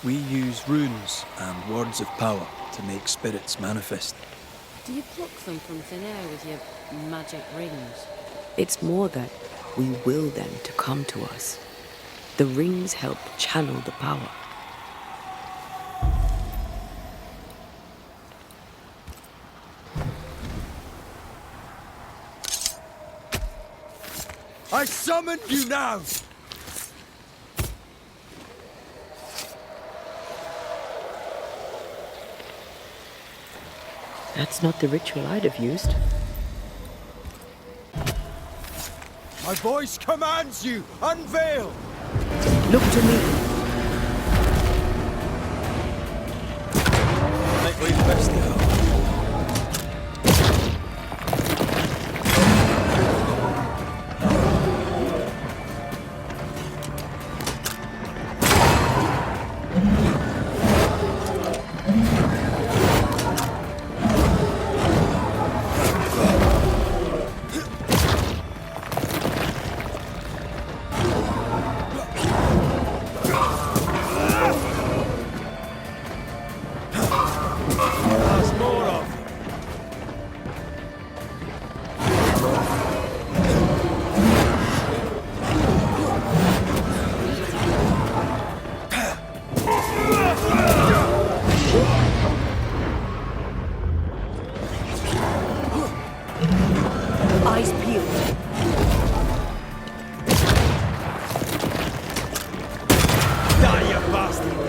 We use runes and words of power to make spirits manifest. Do you pluck them from thin air with your magic rings? It's more that we will them to come to us. The rings help channel the power. I summon you now! That's not the ritual I'd have used. My voice commands you! Unveil! Look to me. Make way best now. Eyes peeled. Die, you bastard!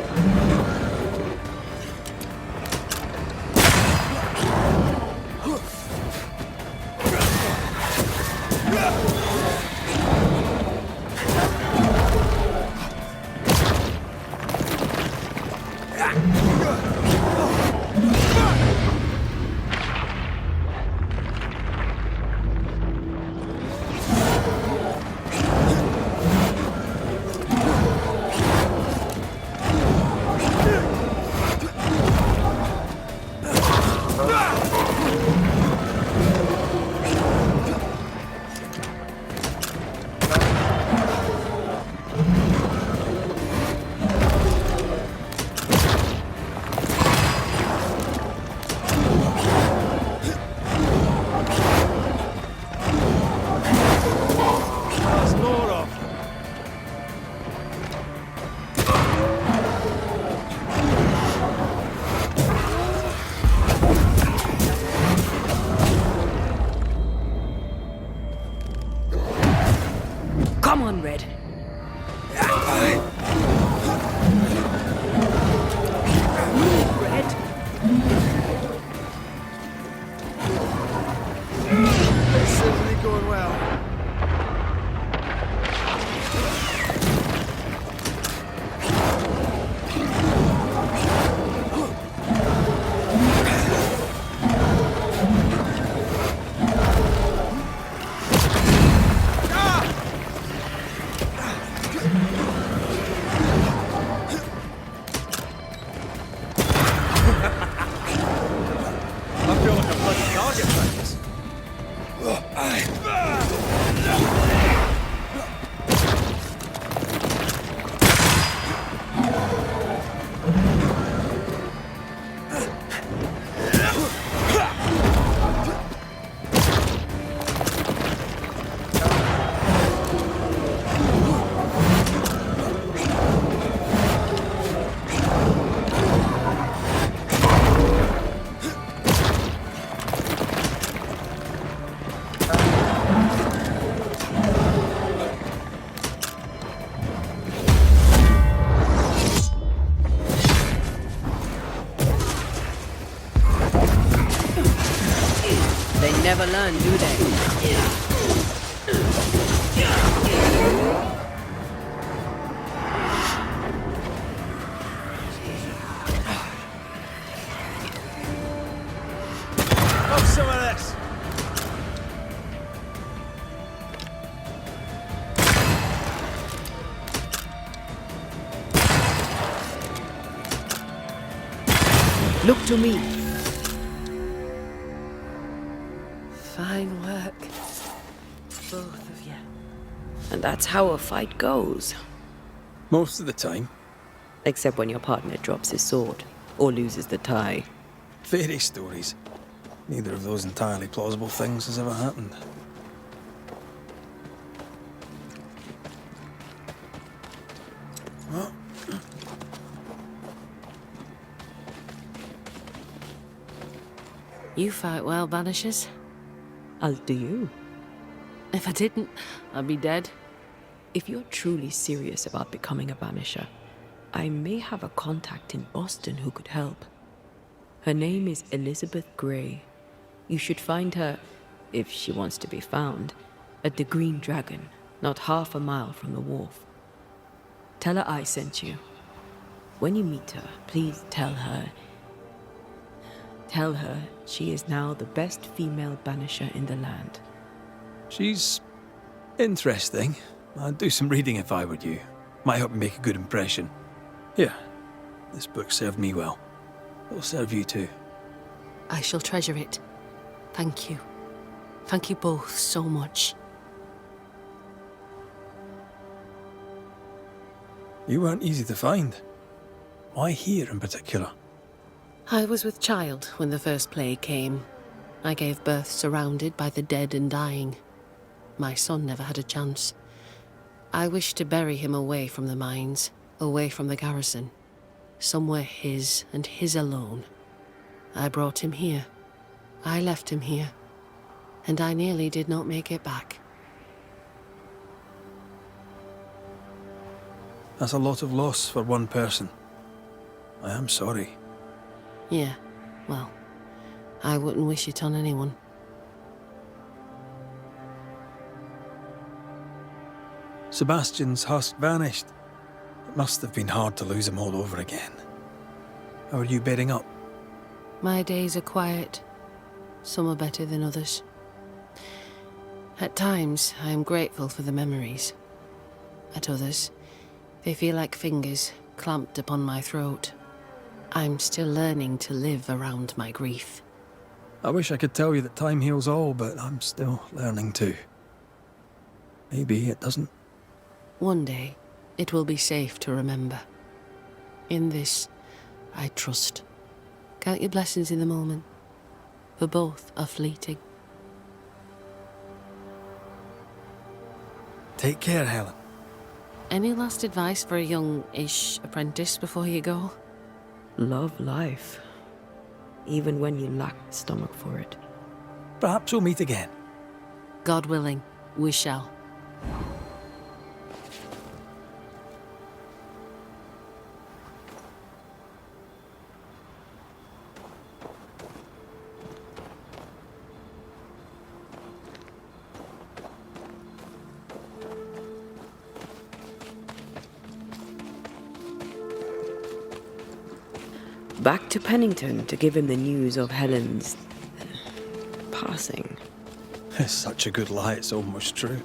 Come on, Red. Move, Red. This isn't going well. They never learn, do they? Have some of this! Look to me. Fine work. Both of you. And that's how a fight goes. Most of the time. Except when your partner drops his sword or loses the tie. Fairy stories. Neither of those entirely plausible things has ever happened. You fight well, Banishers. As do you. If I didn't, I'd be dead. If you're truly serious about becoming a Banisher, I may have a contact in Boston who could help. Her name is Elizabeth Grey. You should find her, if she wants to be found, at the Green Dragon, not half a mile from the wharf. Tell her I sent you. When you meet her, please tell her she is now the best female Banisher in the land. She's interesting. I'd do some reading if I were you. Might help me make a good impression. Here, this book served me well. It'll serve you too. I shall treasure it. Thank you. Thank you both so much. You weren't easy to find. Why here in particular? I was with child when the first plague came. I gave birth surrounded by the dead and dying. My son never had a chance. I wished to bury him away from the mines, away from the garrison. Somewhere his and his alone. I brought him here. I left him here. And I nearly did not make it back. That's a lot of loss for one person. I am sorry. Yeah, well, I wouldn't wish it on anyone. Sebastian's husk vanished. It must have been hard to lose him all over again. How are you bedding up? My days are quiet. Some are better than others. At times, I am grateful for the memories. At others, they feel like fingers clamped upon my throat. I'm still learning to live around my grief. I wish I could tell you that time heals all, but I'm still learning too. Maybe it doesn't. One day, it will be safe to remember. In this, I trust. Count your blessings in the moment, for both are fleeting. Take care, Helen. Any last advice for a young-ish apprentice before you go? Love life, even when you lack the stomach for it. Perhaps we'll meet again. God willing, we shall. Back to Pennington to give him the news of Helen's passing. It's such a good lie, it's almost true.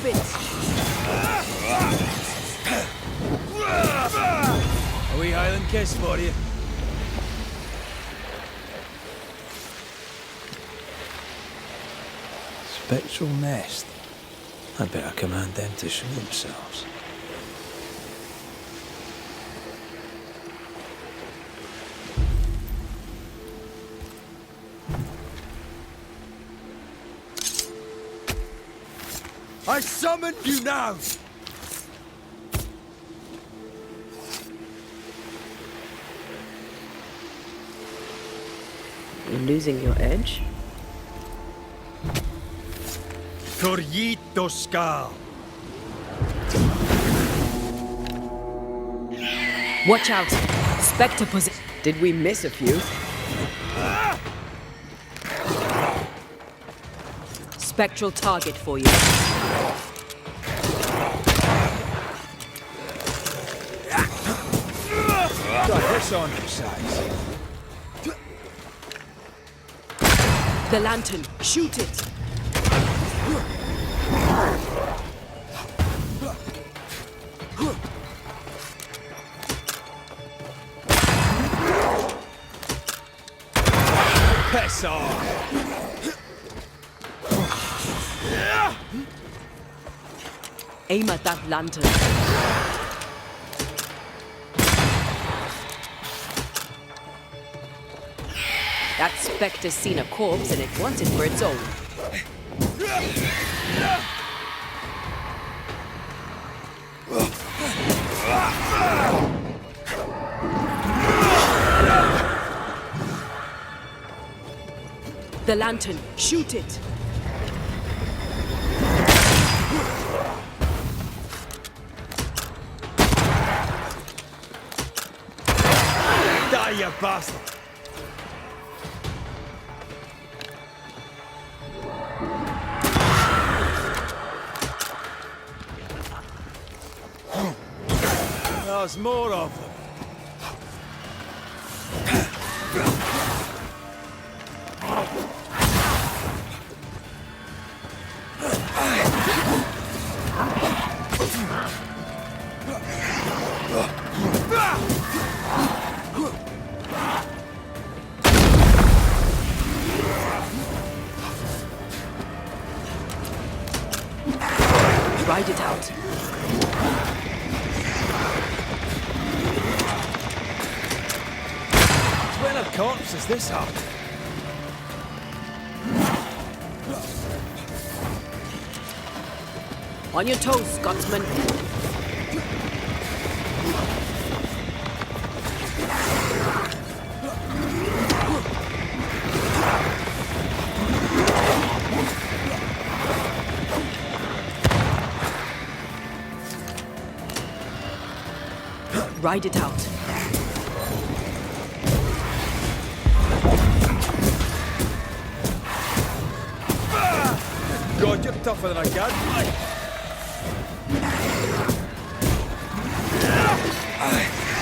it! A wee Highland kiss for you. Spectral nest. I'd better command them to show themselves. I summon you now! You're losing your edge? Corrito skal. Watch out! Spectre position. Did we miss a few? Spectral target for you. Got this on your sides. The lantern, shoot it! Piss off! Aim at that lantern. That spectre's seen a corpse and it wants it for its own. The lantern, shoot it! Die, you bastard! There's more of them. Ride it out. When a corpse is this hot? On your toes, Scotsman. Ride it out. God, you're tougher than I can.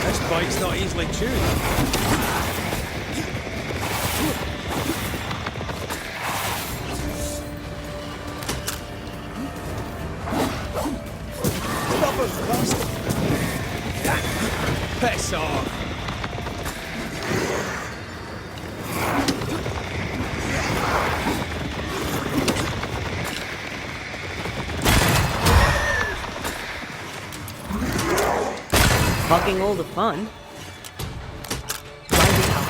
This bike's not easily chewed. Stubborn bastard. Piss off. Hogging all the fun. Ride it out.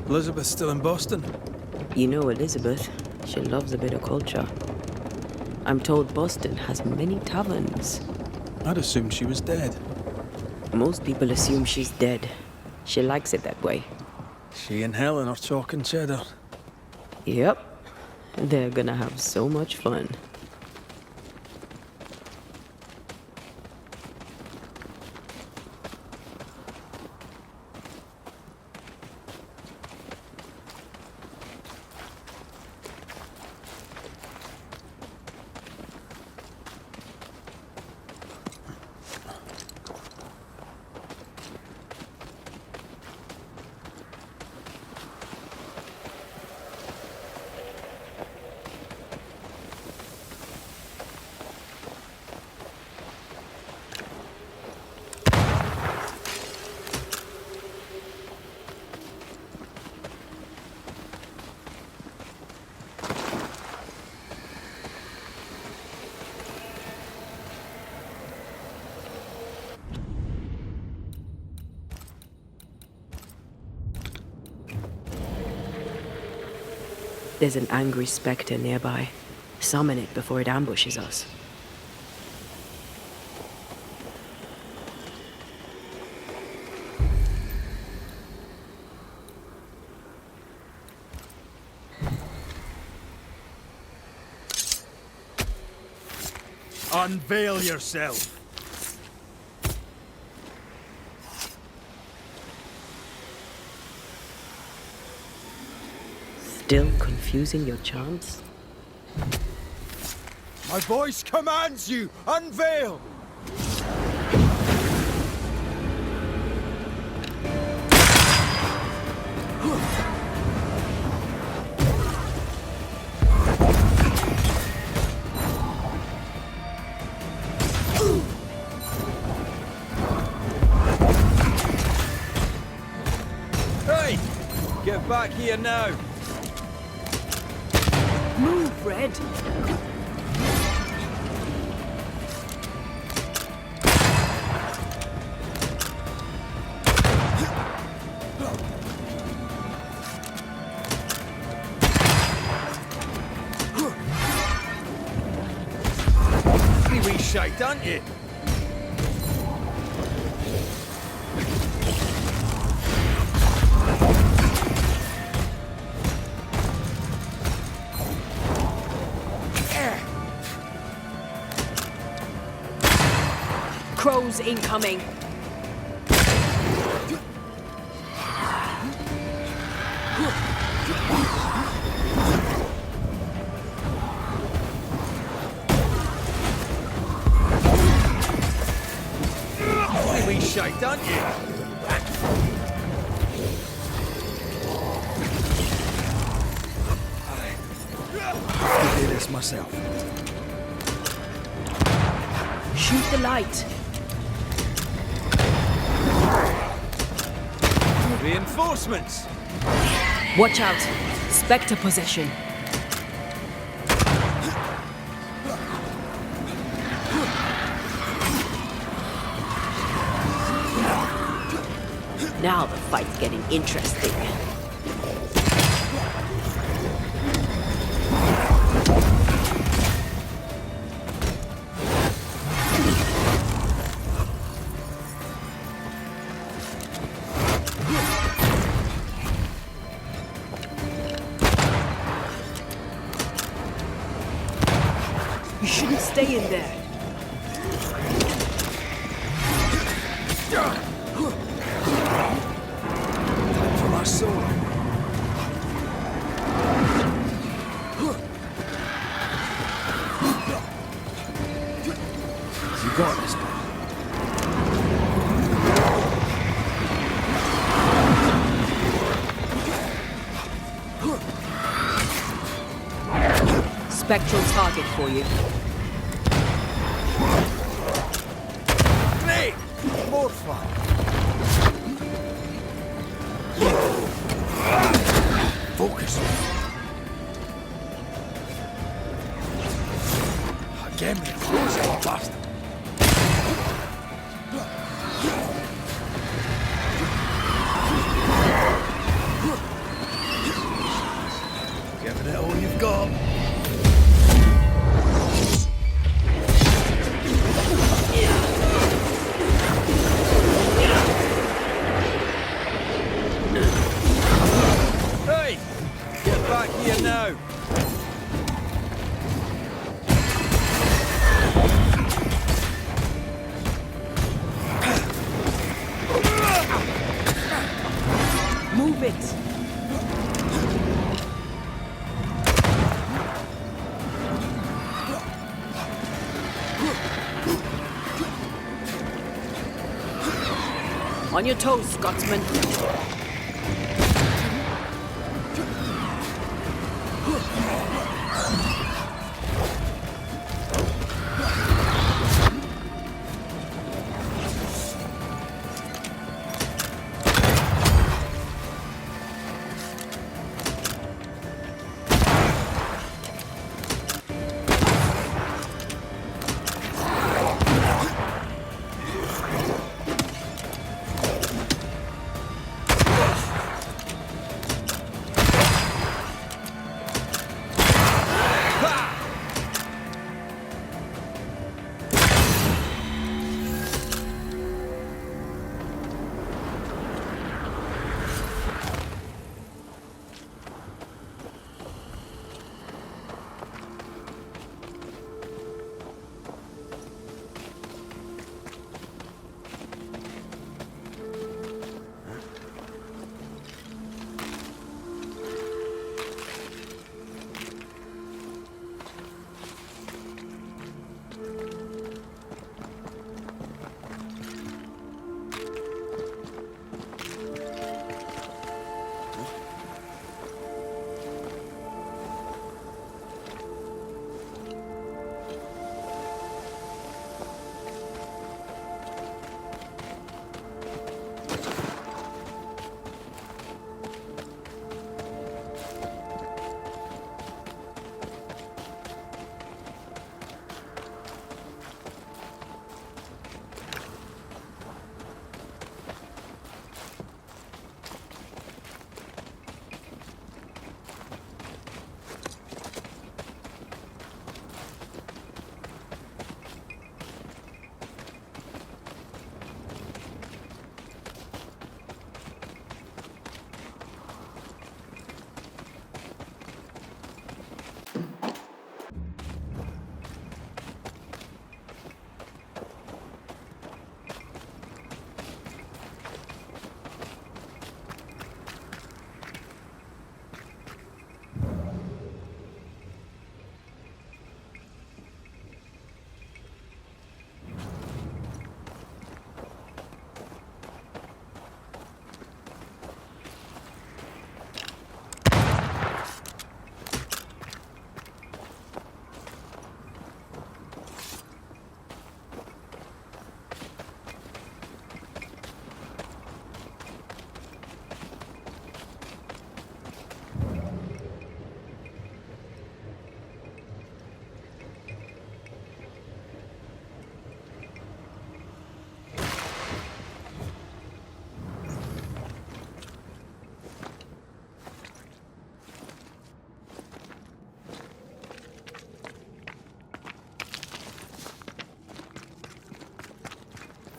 Elizabeth's still in Boston? You know Elizabeth. She loves a bit of culture. I'm told Boston has many taverns. I'd assumed she was dead. Most people assume she's dead. She likes it that way. She and Helen are talking cheddar. Yep. They're gonna have so much fun. There's an angry spectre nearby. Summon it before it ambushes us. Unveil yourself! Still confusing your chants? My voice commands you! Unveil! Hey! Get back here now! Move, Red! You wee shite, aren't you? Crows incoming! You wee shite, aren't you? I'll do this myself. Shoot the light! Reinforcements! Watch out! Spectre possession! Now the fight's getting interesting. You shouldn't stay in there. For my soul. You got this, man. Spectral target for you. Great! More fun. Focus. Again, me frozen bastard. On your toes, Scotsman.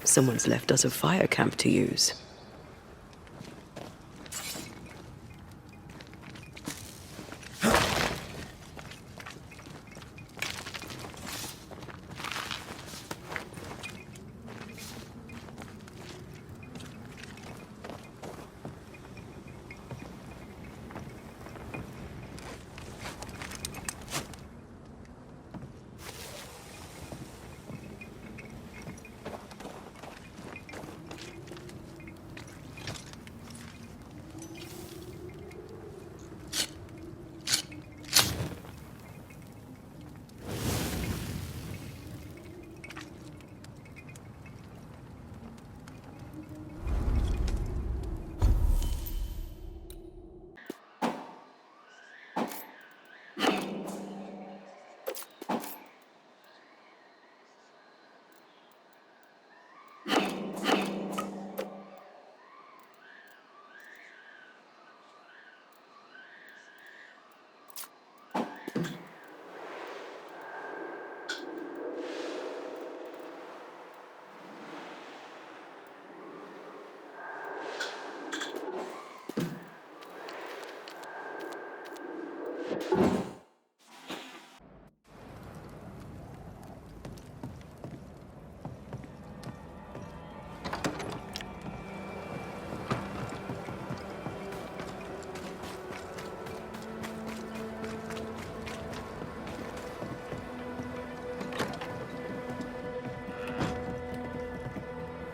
Someone's left us a fire camp to use.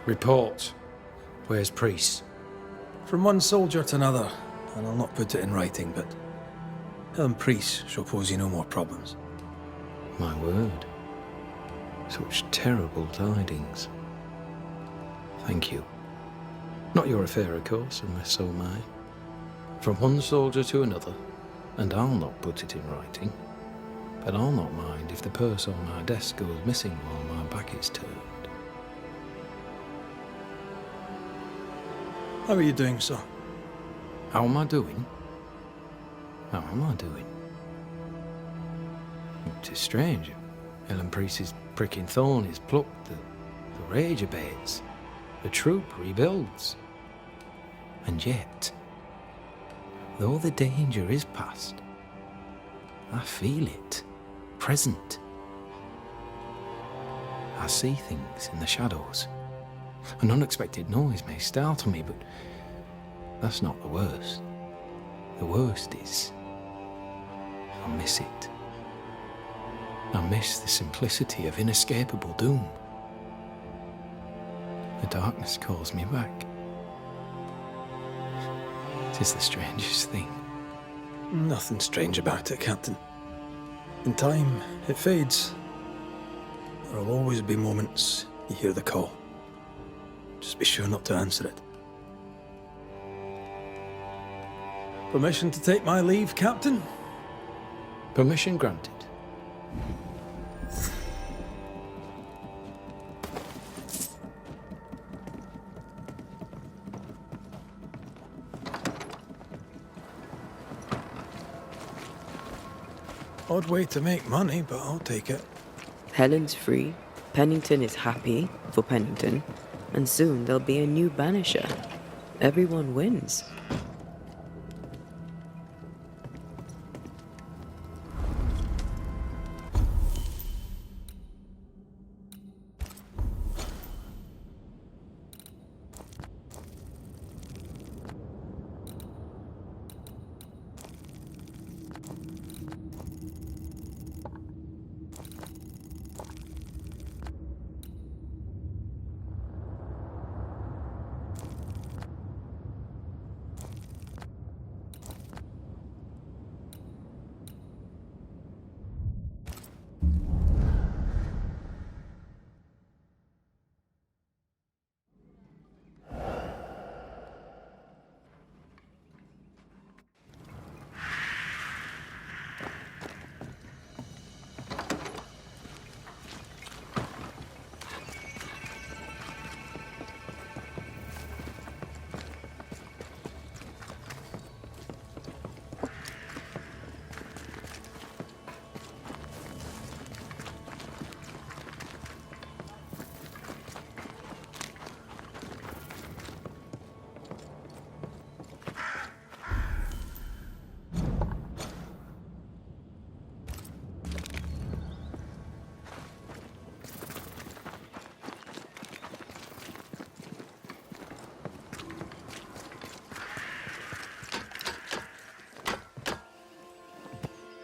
Report. Where's Priest? From one soldier to another, and I'll not put it in writing, but Helen Priest shall pose you no more problems. My word. Such terrible tidings. Thank you. Not your affair, of course, unless so mine. From one soldier to another, and I'll not put it in writing. But I'll not mind if the purse on my desk goes missing while my back is turned. How are you doing, sir? How am I doing? How am I doing? It is strange. Ellen Priest's pricking thorn is plucked, the rage abates, the troop rebuilds. And yet, though the danger is past, I feel it, present. I see things in the shadows. An unexpected noise may startle me, but that's not the worst. The worst is, I miss it. I miss the simplicity of inescapable doom. The darkness calls me back. It is the strangest thing. Nothing strange about it, Captain. In time, it fades. There will always be moments you hear the call. Just be sure not to answer it. Permission to take my leave, Captain? Permission granted. Odd way to make money, but I'll take it. Helen's free, Pennington is happy for Pennington, and soon there'll be a new Banisher. Everyone wins.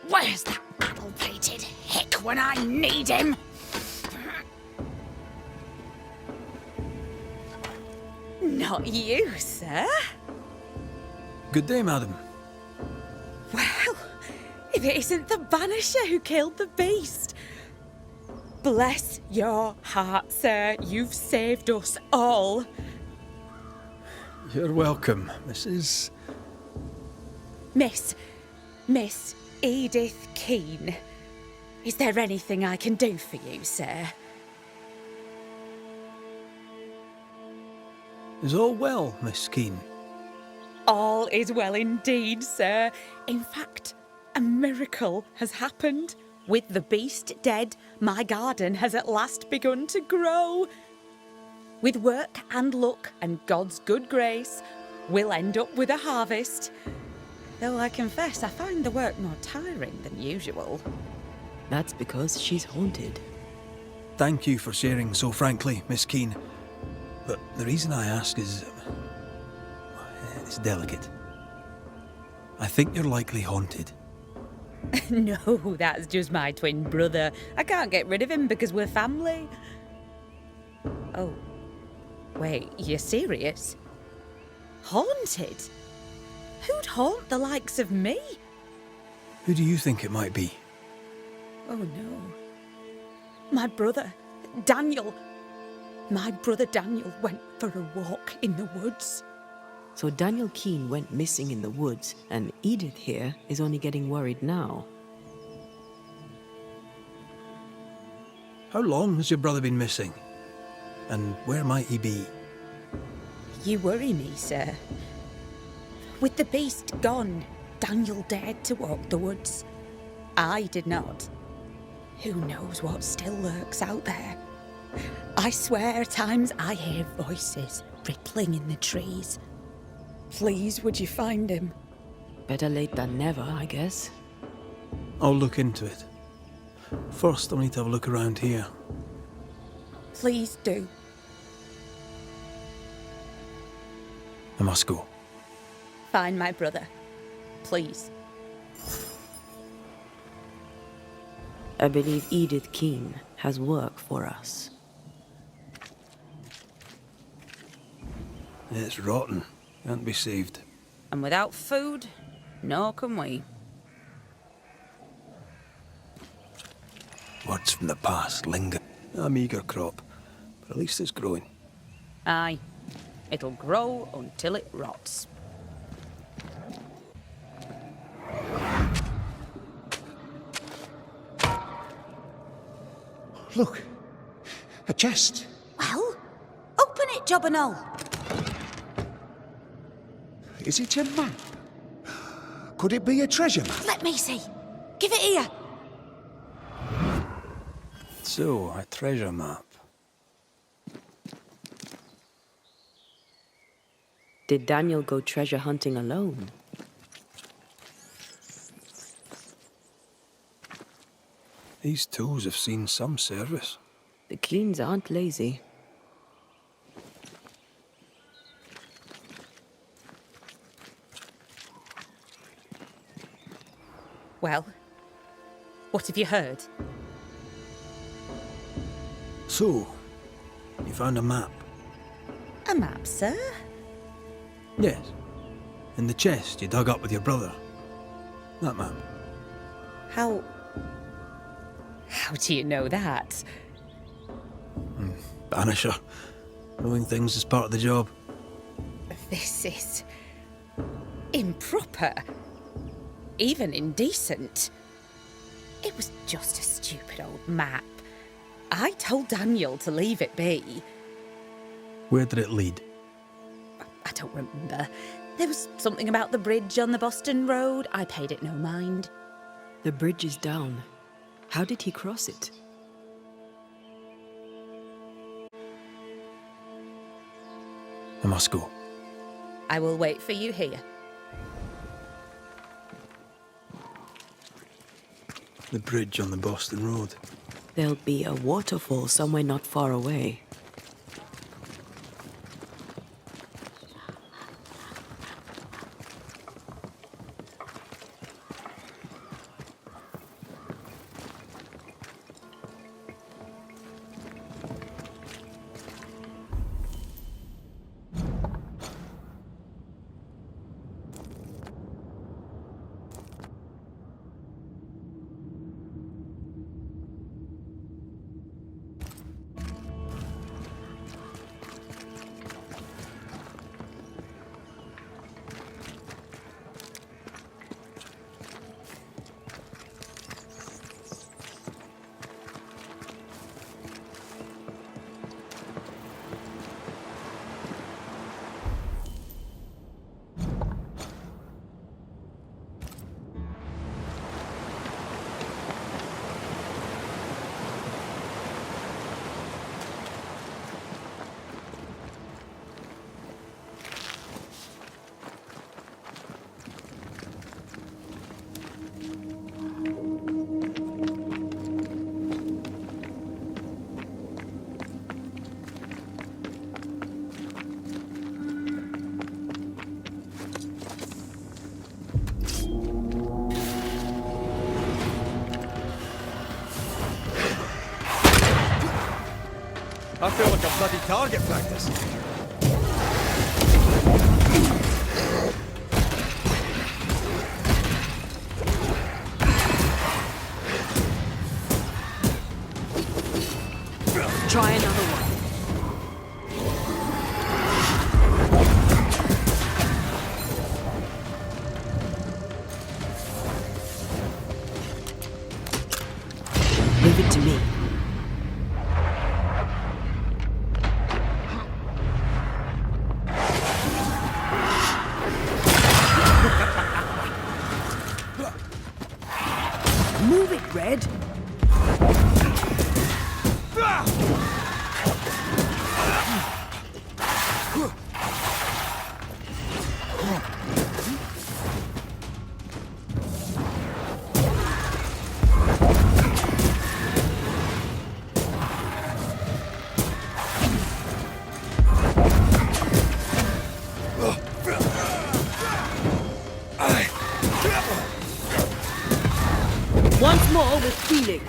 Where's that apple-plated hick when I need him? Not you, sir. Good day, madam. Well, if it isn't the Banisher who killed the beast. Bless your heart, sir. You've saved us all. You're welcome, Mrs. Miss Edith Keane. Is there anything I can do for you, sir? Is all well, Miss Keane? All is well indeed, sir. In fact, a miracle has happened. With the beast dead, my garden has at last begun to grow. With work and luck and God's good grace, we'll end up with a harvest. Though I confess I find the work more tiring than usual. That's because she's haunted. Thank you for sharing so frankly, Miss Keane. But the reason I ask is... it's delicate. I think you're likely haunted. No, that's just my twin brother. I can't get rid of him because we're family. Oh, Wait, you're serious? Haunted? Who'd haunt the likes of me? Who do you think it might be? Oh no. My brother, Daniel. My brother Daniel went for a walk in the woods. So Daniel Keene went missing in the woods, and Edith here is only getting worried now. How long has your brother been missing? And where might he be? You worry me, sir. With the beast gone, Daniel dared to walk the woods. I did not. Who knows what still lurks out there? I swear at times I hear voices rippling in the trees. Please, would you find him? Better late than never, I guess. I'll look into it. First, I'll need to have a look around here. Please do. I must go. Find my brother. Please. I believe Edith Keene has work for us. It's rotten. Can't be saved. And without food, nor can we. Words from the past linger. A meagre crop, but at least it's growing. Aye. It'll grow until it rots. Look, a chest. Well, open it, Jobberknoll. Is it a map? Could it be a treasure map? Let me see. Give it here. So, a treasure map. Did Daniel go treasure hunting alone? These tools have seen some service. The Keenes aren't lazy. Well, what have you heard? So, you found a map? A map, sir? Yes. In the chest you dug up with your brother. That map. How do you know that? Banisher. Knowing things is part of the job. This is improper. Even indecent. It was just a stupid old map. I told Daniel to leave it be. Where did it lead? I don't remember. There was something about the bridge on the Boston Road. I paid it no mind. The bridge is down. How did he cross it? I must go. I will wait for you here. The bridge on the Boston Road. There'll be a waterfall somewhere not far away. I feel like a bloody target practice. Try another one. Leave it to me. Move it, Red. Once more with feeling.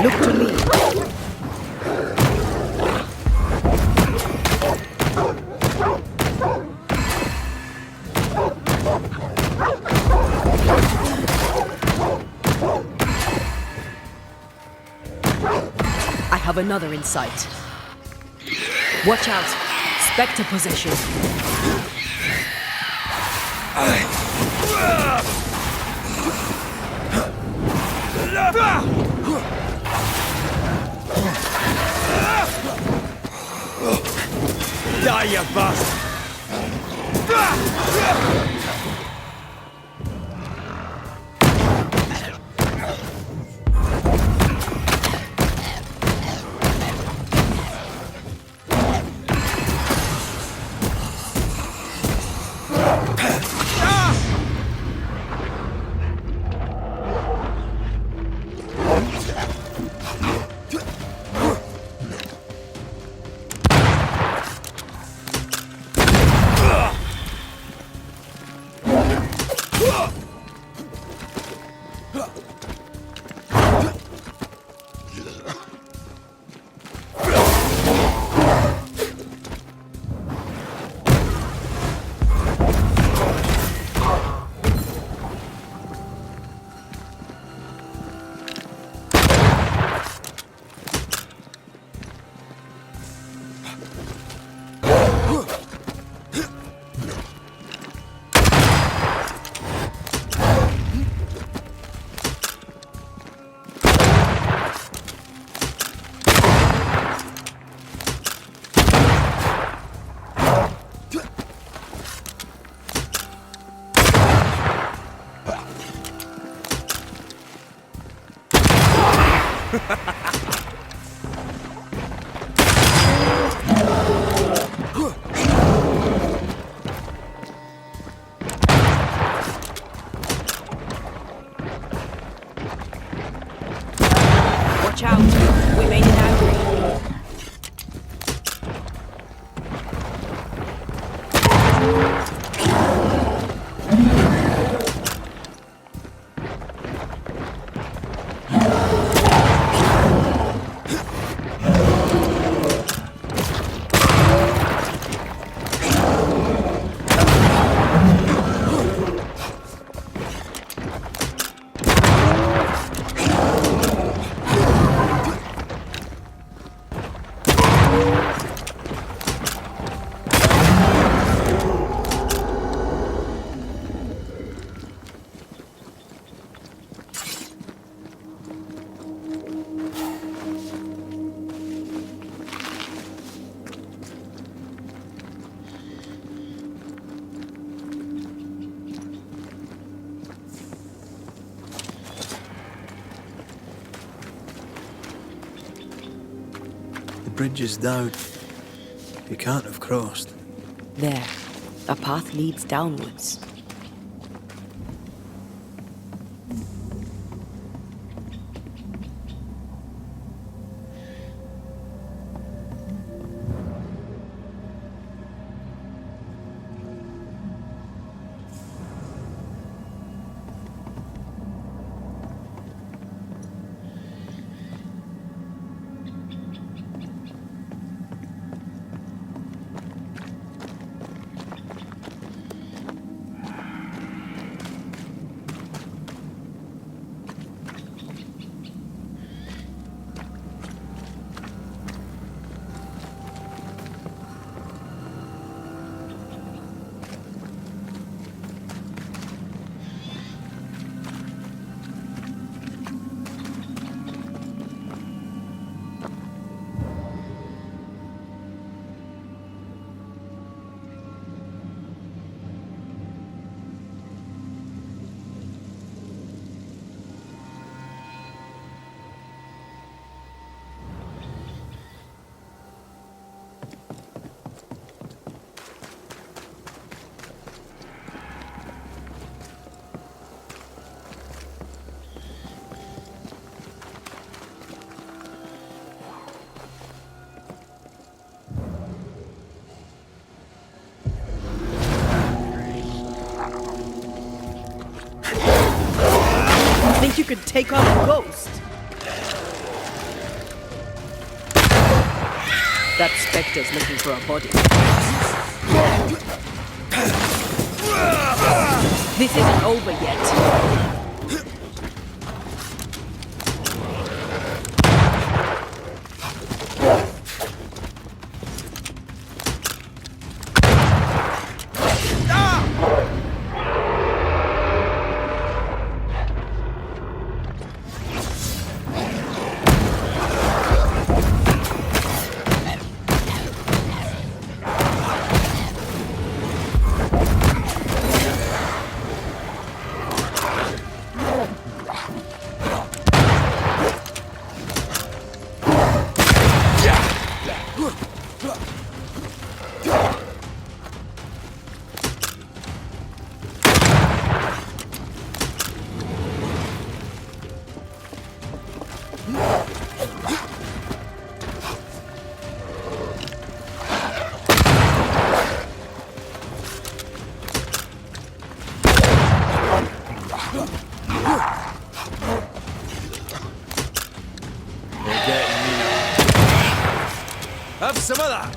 Look to me. I have another in sight. Watch out! Spectre possession. Die, you bastard! Watch out. We made it angry. The bridge is down. You can't have crossed. There. A path leads downwards. Think you could take on a ghost? That specter's looking for a body. This isn't over yet. Have some of that!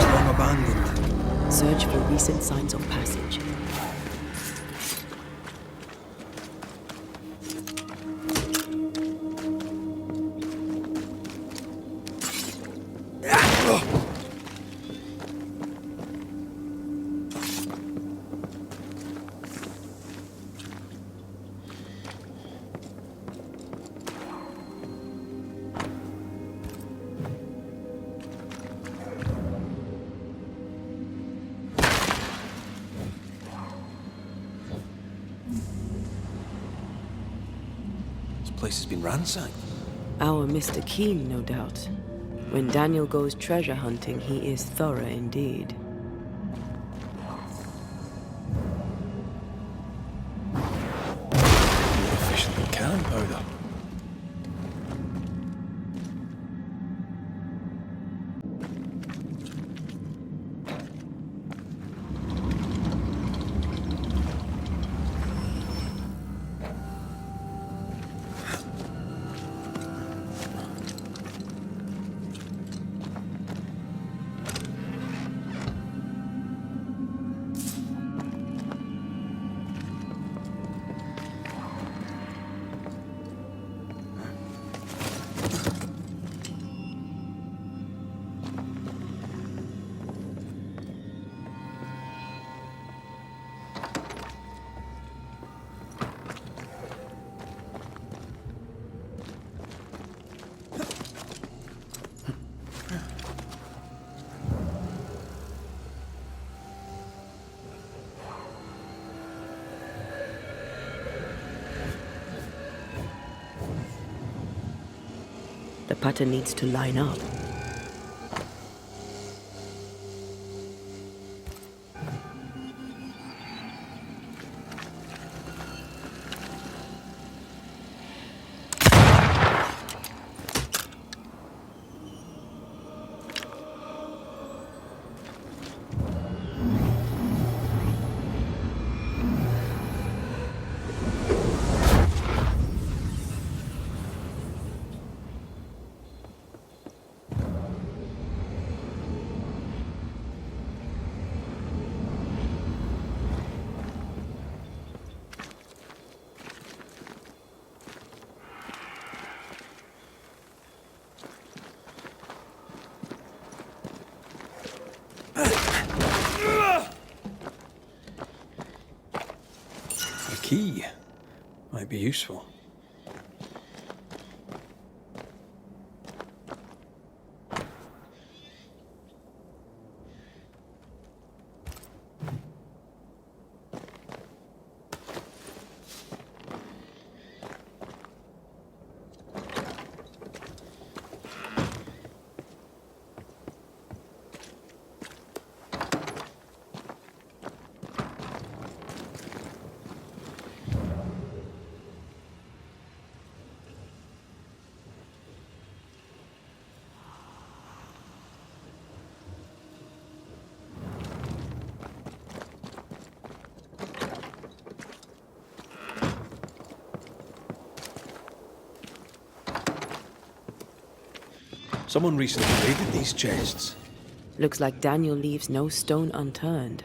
Long abandoned. Search for recent signs of passage. This place has been ransacked. Our Mr. Keen, no doubt. When Daniel goes treasure hunting, he is thorough indeed. More efficient than cannon powder. The pattern needs to line up. Key might be useful. Someone recently raided these chests. Looks like Daniel leaves no stone unturned.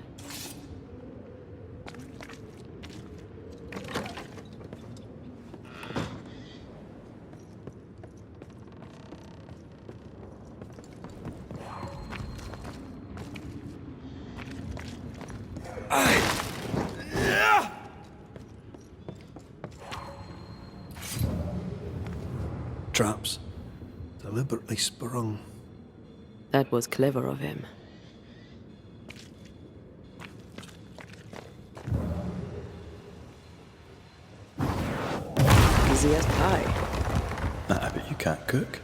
Traps. Deliberately sprung. That was clever of him. Easy as pie. I bet you can't cook.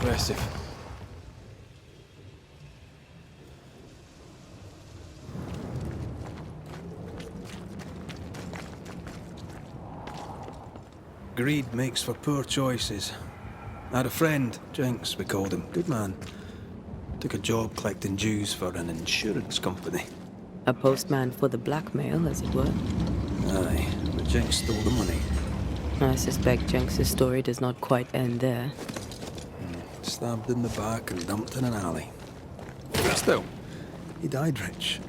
impressive. Greed makes for poor choices. I had a friend, Jenks we called him, good man. Took a job collecting dues for an insurance company. A postman for the blackmail, as it were. Aye, but Jenks stole the money. I suspect Jenks' story does not quite end there. Stabbed in the back and dumped in an alley. Still, he died rich.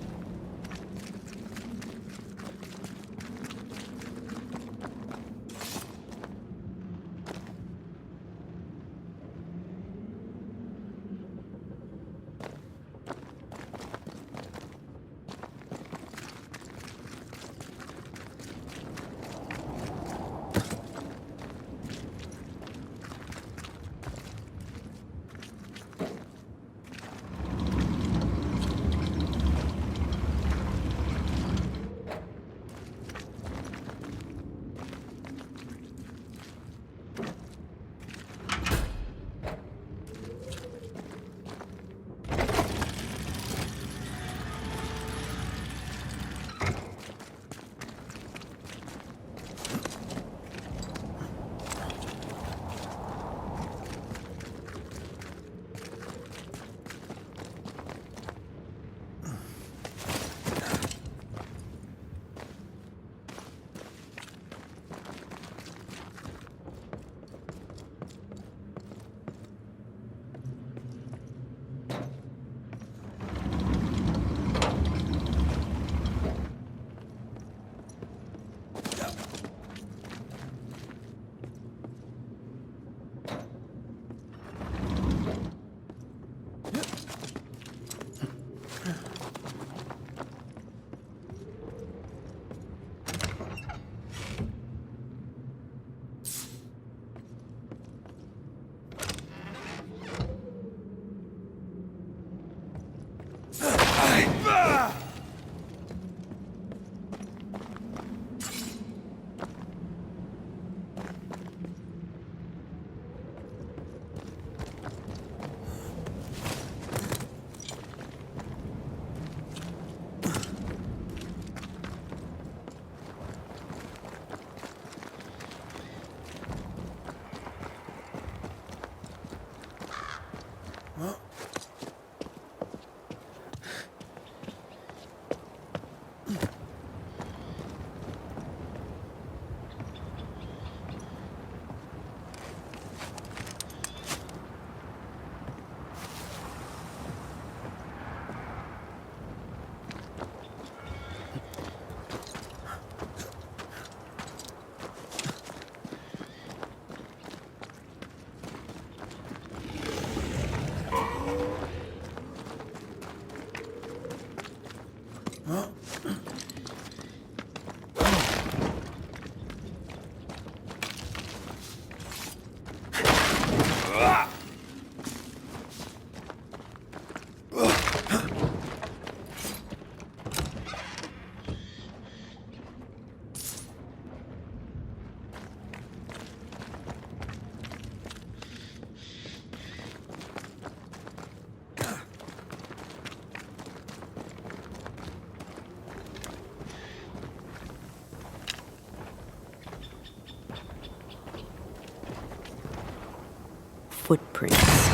Footprints.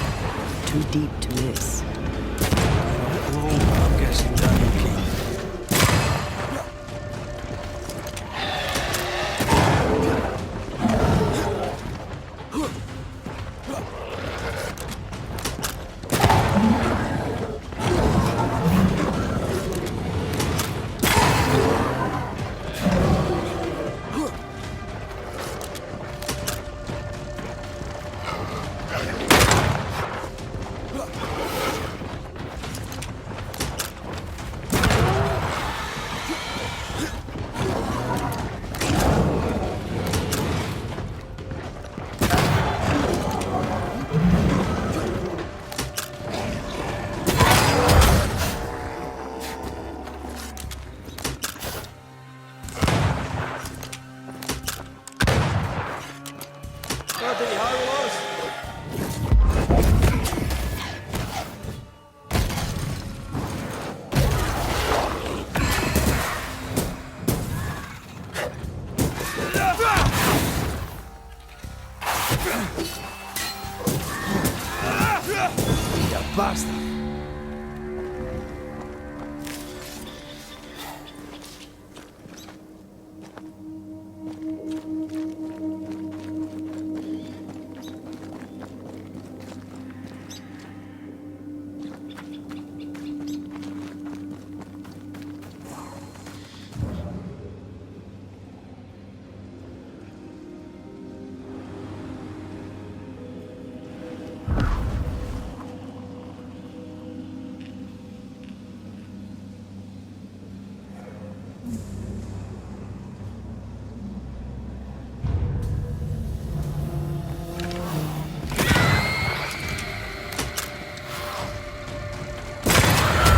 Too deep to miss. I'm guessing Daniel Keane. Bloody hell, Ross. You bastard!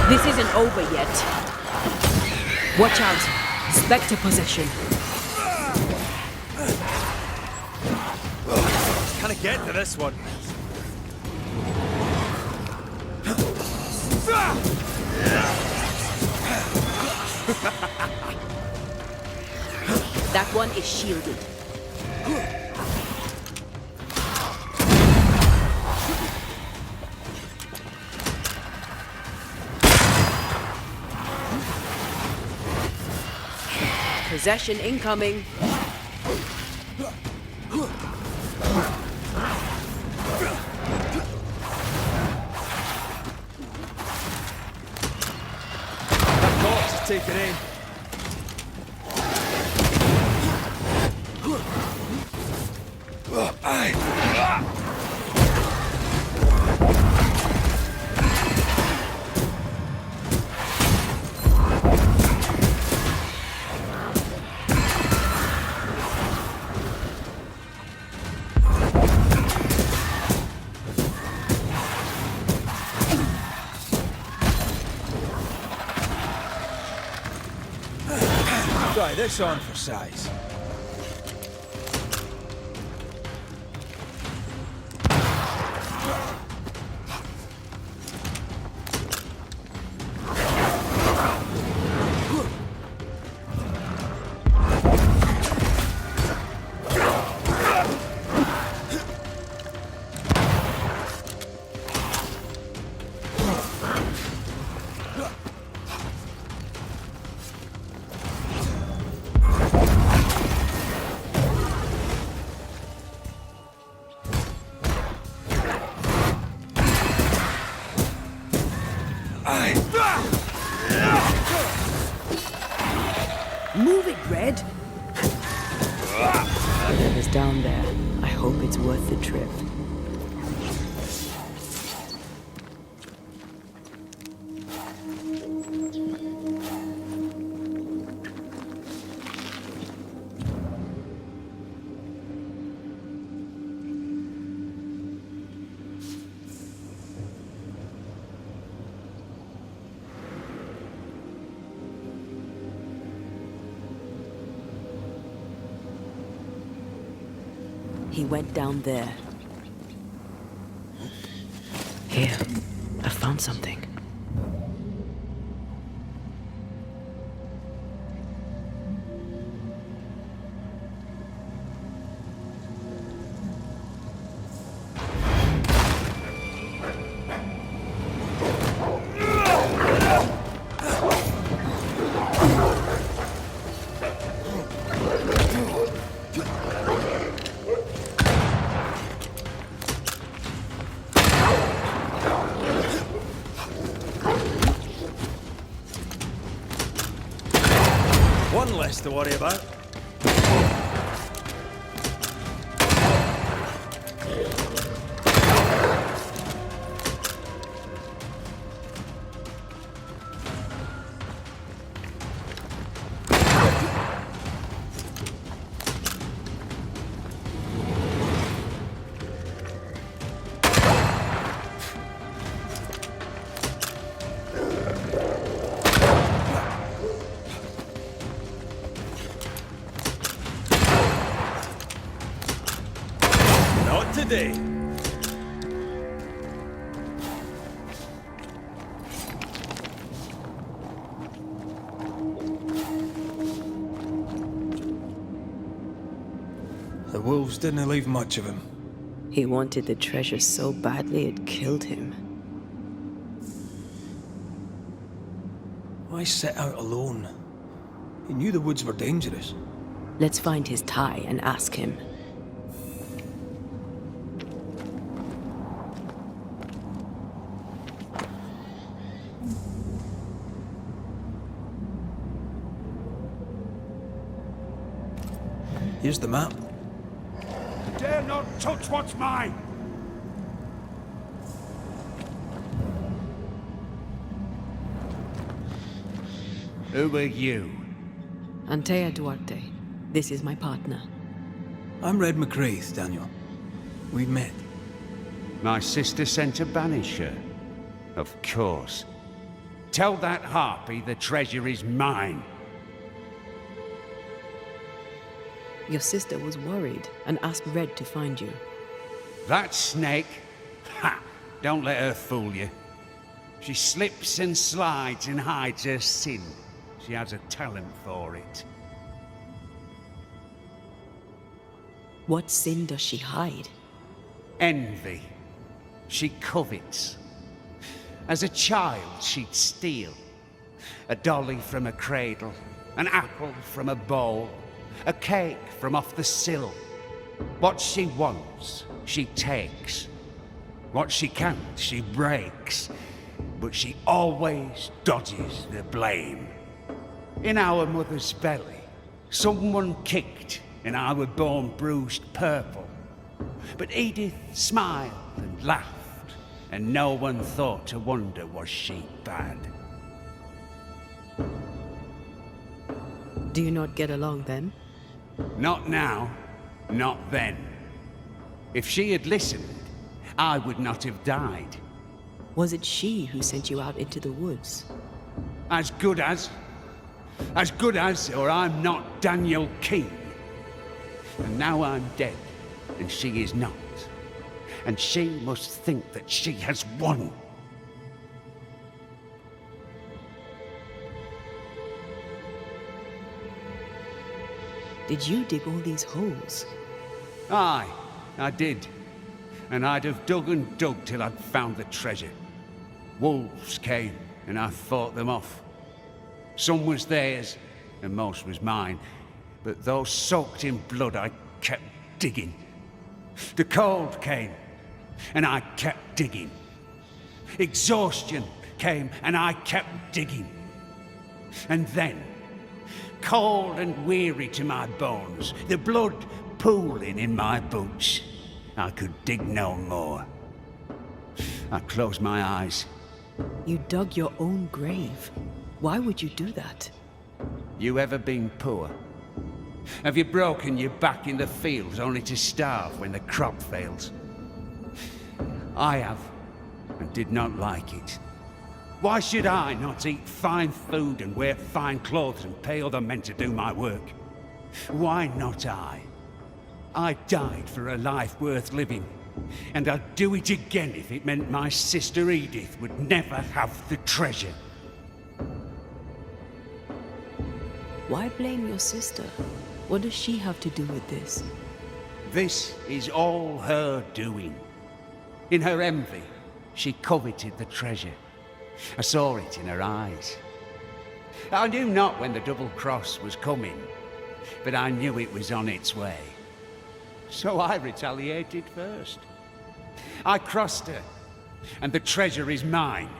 This isn't over yet. Watch out. Spectre possession. Can I get to this one? That one is shielded. Possession incoming. That corpse is taken aim. Try this on for size. Move it, Red. Whatever's down there, I hope it's worth the trip. He went down there. Here, I found something. One less to worry about. Not today. The wolves didn't leave much of him. He wanted the treasure so badly it killed him. Why set out alone? He knew the woods were dangerous. Let's find his tie and ask him. Here's the map. Dare not touch what's mine! Who are you? Antea Duarte. This is my partner. I'm Red McCraith, Daniel. We've met. My sister sent a banisher. Of course. Tell that harpy the treasure is mine. Your sister was worried and asked Red to find you. That snake? Ha! Don't let her fool you. She slips and slides and hides her sin. She has a talent for it. What sin does she hide? Envy. She covets. As a child, she'd steal. A dolly from a cradle, an apple from a bowl, a cake from off the sill. What she wants, she takes. What she can't, she breaks. But she always dodges the blame. In our mother's belly, someone kicked and I were born bruised purple. But Edith smiled and laughed, and no one thought to wonder was she bad. Do you not get along then? Not now, not then. If she had listened, I would not have died. Was it she who sent you out into the woods? As good as, or I'm not Daniel King. And now I'm dead, and she is not. And she must think that she has won. Did you dig all these holes? Aye, I did. And I'd have dug and dug till I'd found the treasure. Wolves came, and I fought them off. Some was theirs, and most was mine. But though soaked in blood, I kept digging. The cold came, and I kept digging. Exhaustion came, and I kept digging. And then, cold and weary to my bones, the blood pooling in my boots, I could dig no more. I closed my eyes. You dug your own grave. Why would you do that? You ever been poor? Have you broken your back in the fields only to starve when the crop fails? I have, and did not like it. Why should I not eat fine food and wear fine clothes and pay other men to do my work? Why not I? I died for a life worth living, and I'd do it again if it meant my sister Edith would never have the treasure. Why blame your sister? What does she have to do with this? This is all her doing. In her envy, she coveted the treasure. I saw it in her eyes. I knew not when the double cross was coming, but I knew it was on its way. So I retaliated first. I crossed her, and the treasure is mine.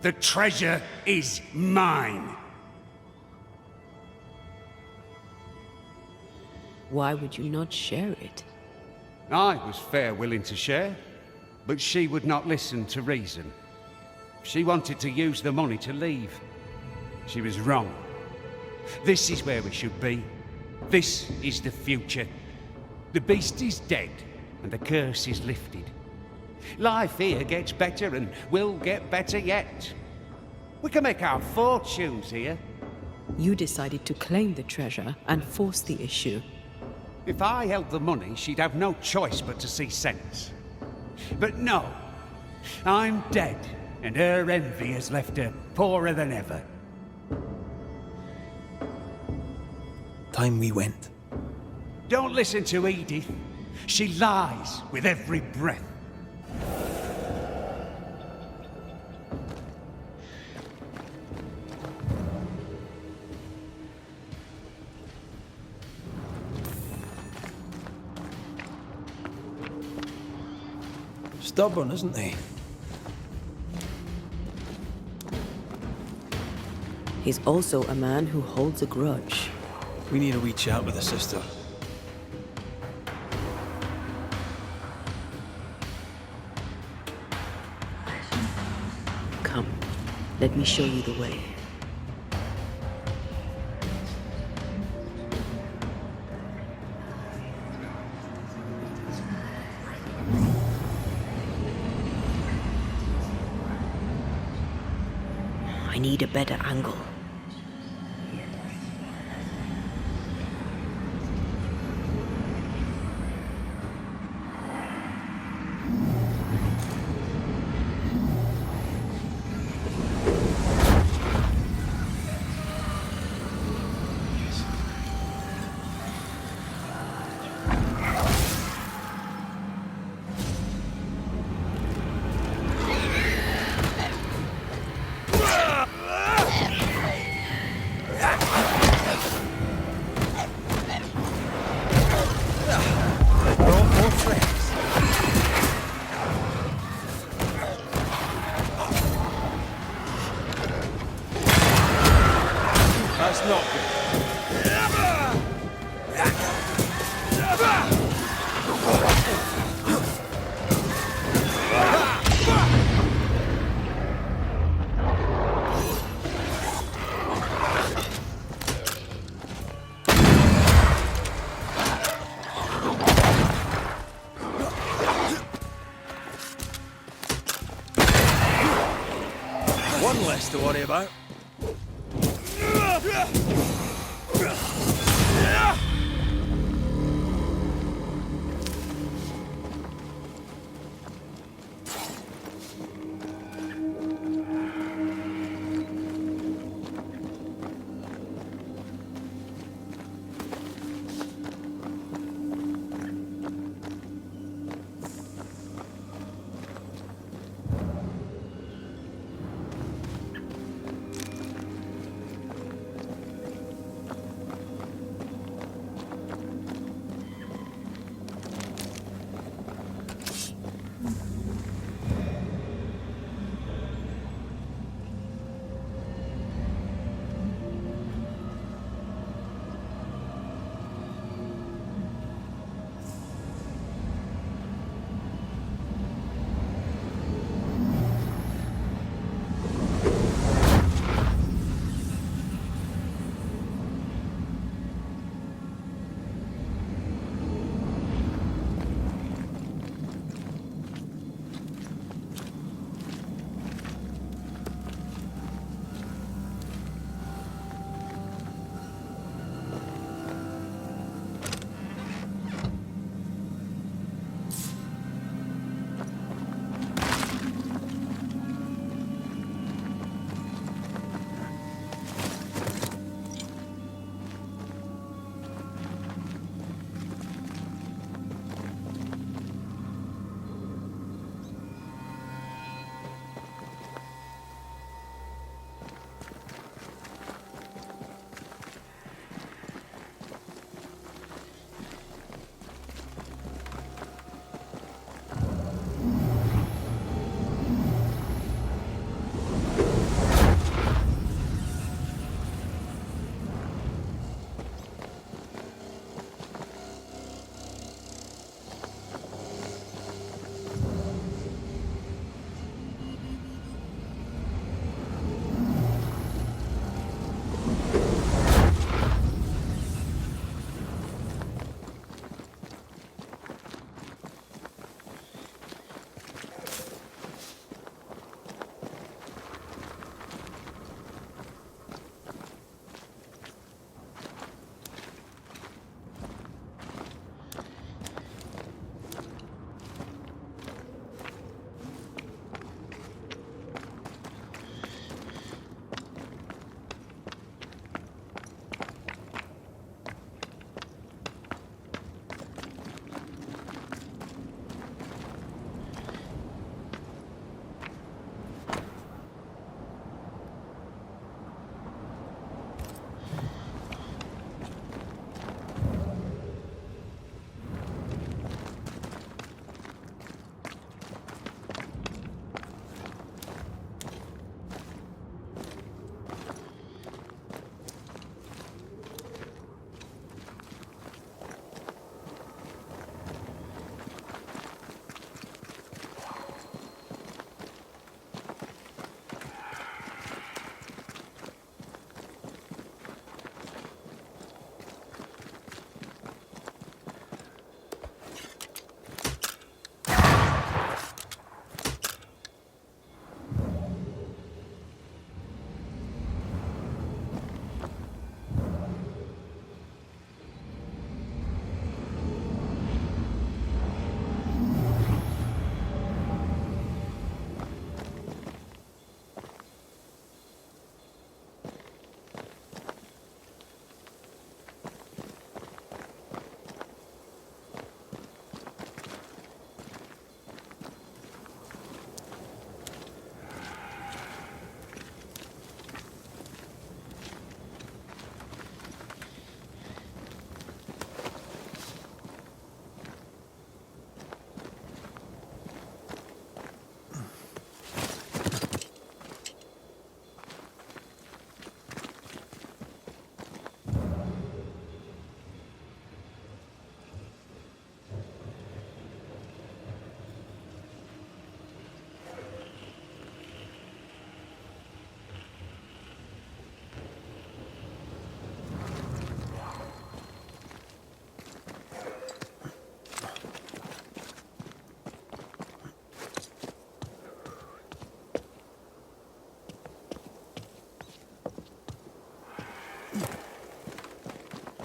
The treasure is mine. Why would you not share it? I was fair willing to share, but she would not listen to reason. She wanted to use the money to leave. She was wrong. This is where we should be. This is the future. The beast is dead, and the curse is lifted. Life here gets better and will get better yet. We can make our fortunes here. You decided to claim the treasure and force the issue. If I held the money, she'd have no choice but to see sense. But no, I'm dead, and her envy has left her poorer than ever. Time we went. Don't listen to Edith. She lies with every breath. Stubborn, isn't he? He's also a man who holds a grudge. We need a wee chat with the sister. Come, let me show you the way. I need a better angle. That's not good. One less to worry about.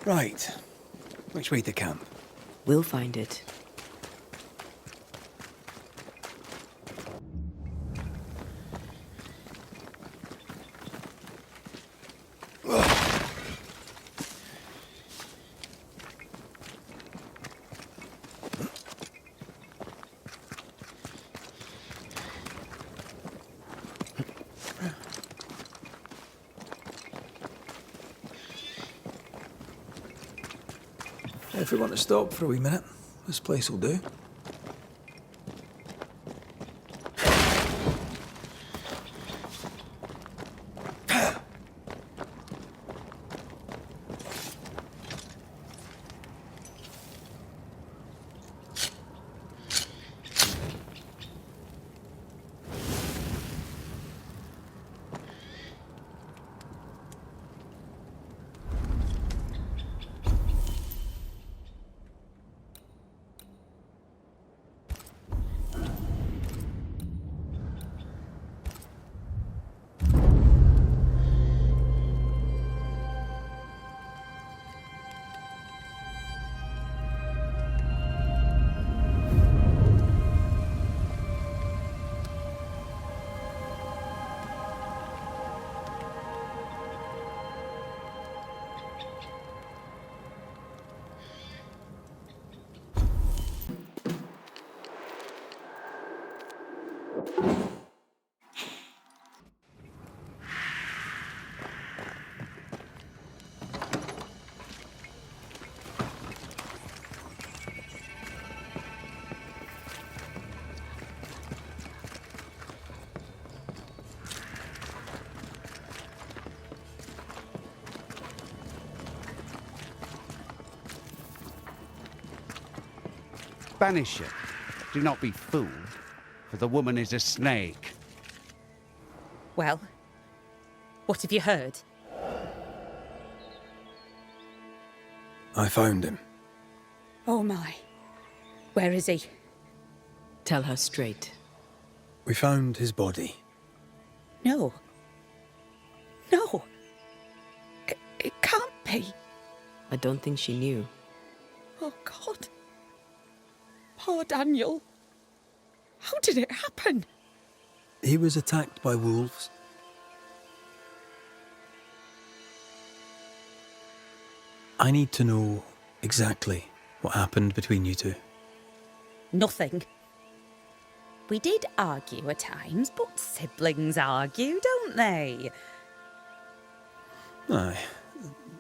Right. Which way to camp? We'll find it. If we want to stop for a wee minute, this place will do. Banisher, do not be fooled, for the woman is a snake. Well, what have you heard? I found him. Oh my. Where is he? Tell her straight. We found his body. No. No. It can't be. I don't think she knew. Oh, God. Poor Daniel. How did it happen? He was attacked by wolves. I need to know exactly what happened between you two. Nothing. We did argue at times, but siblings argue, don't they? Aye.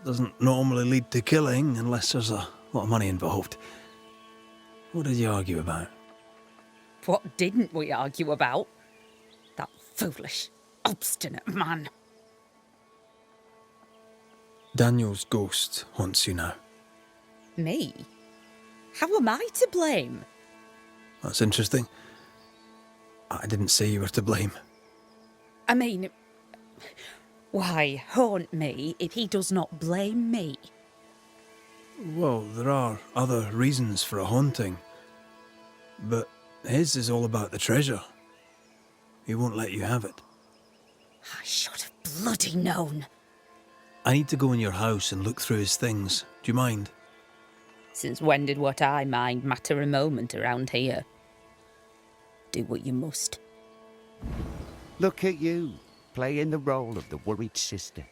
Doesn't normally lead to killing unless there's a lot of money involved. What did you argue about? What didn't we argue about? That foolish, obstinate man. Daniel's ghost haunts you now. Me? How am I to blame? That's interesting. I didn't say you were to blame. I mean, why haunt me if he does not blame me? Well, there are other reasons for a haunting. But his is all about the treasure. He won't let you have it. I should have bloody known. I need to go in your house and look through his things. Do you mind? Since when did what I mind matter a moment around here? Do what you must. Look at you, playing the role of the worried sister.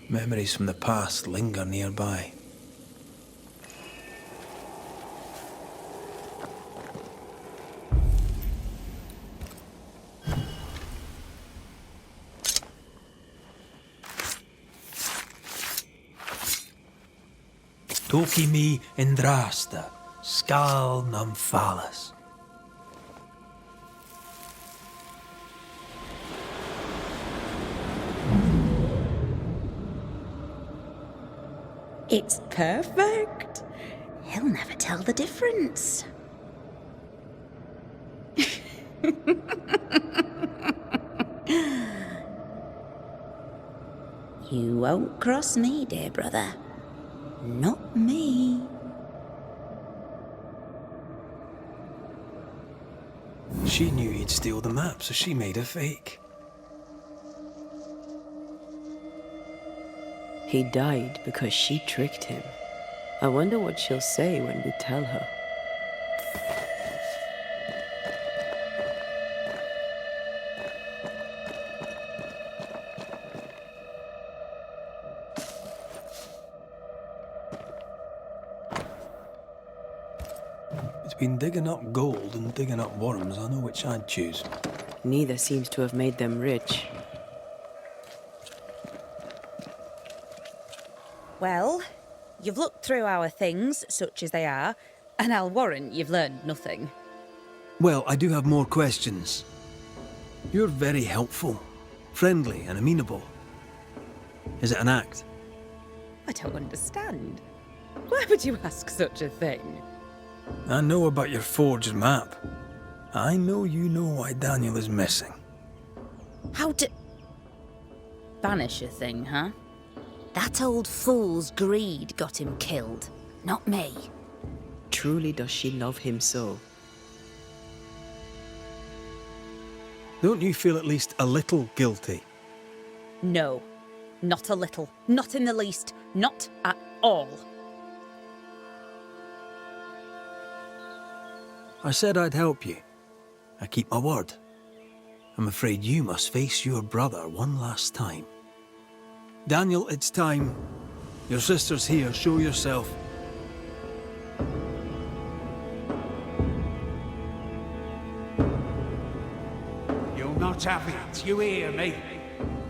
Memories from the past linger nearby. Toki mi indrasta, skal nam falas. It's perfect. He'll never tell the difference. You won't cross me, dear brother. Not me. She knew he'd steal the map, so she made a fake. He died because she tricked him. I wonder what she'll say when we tell her. Between digging up gold and digging up worms, I know which I'd choose. Neither seems to have made them rich. Well, you've looked through our things, such as they are, and I'll warrant you've learned nothing. Well, I do have more questions. You're very helpful, friendly and amenable. Is it an act? I don't understand. Why would you ask such a thing? I know about your forged map. I know you know why Daniel is missing. How to... Banisher thing, huh? That old fool's greed got him killed, not me. Truly does she love him so? Don't you feel at least a little guilty? No, not a little. Not in the least. Not at all. I said I'd help you. I keep my word. I'm afraid you must face your brother one last time. Daniel, it's time. Your sister's here. Show yourself. You'll not have it, you hear me?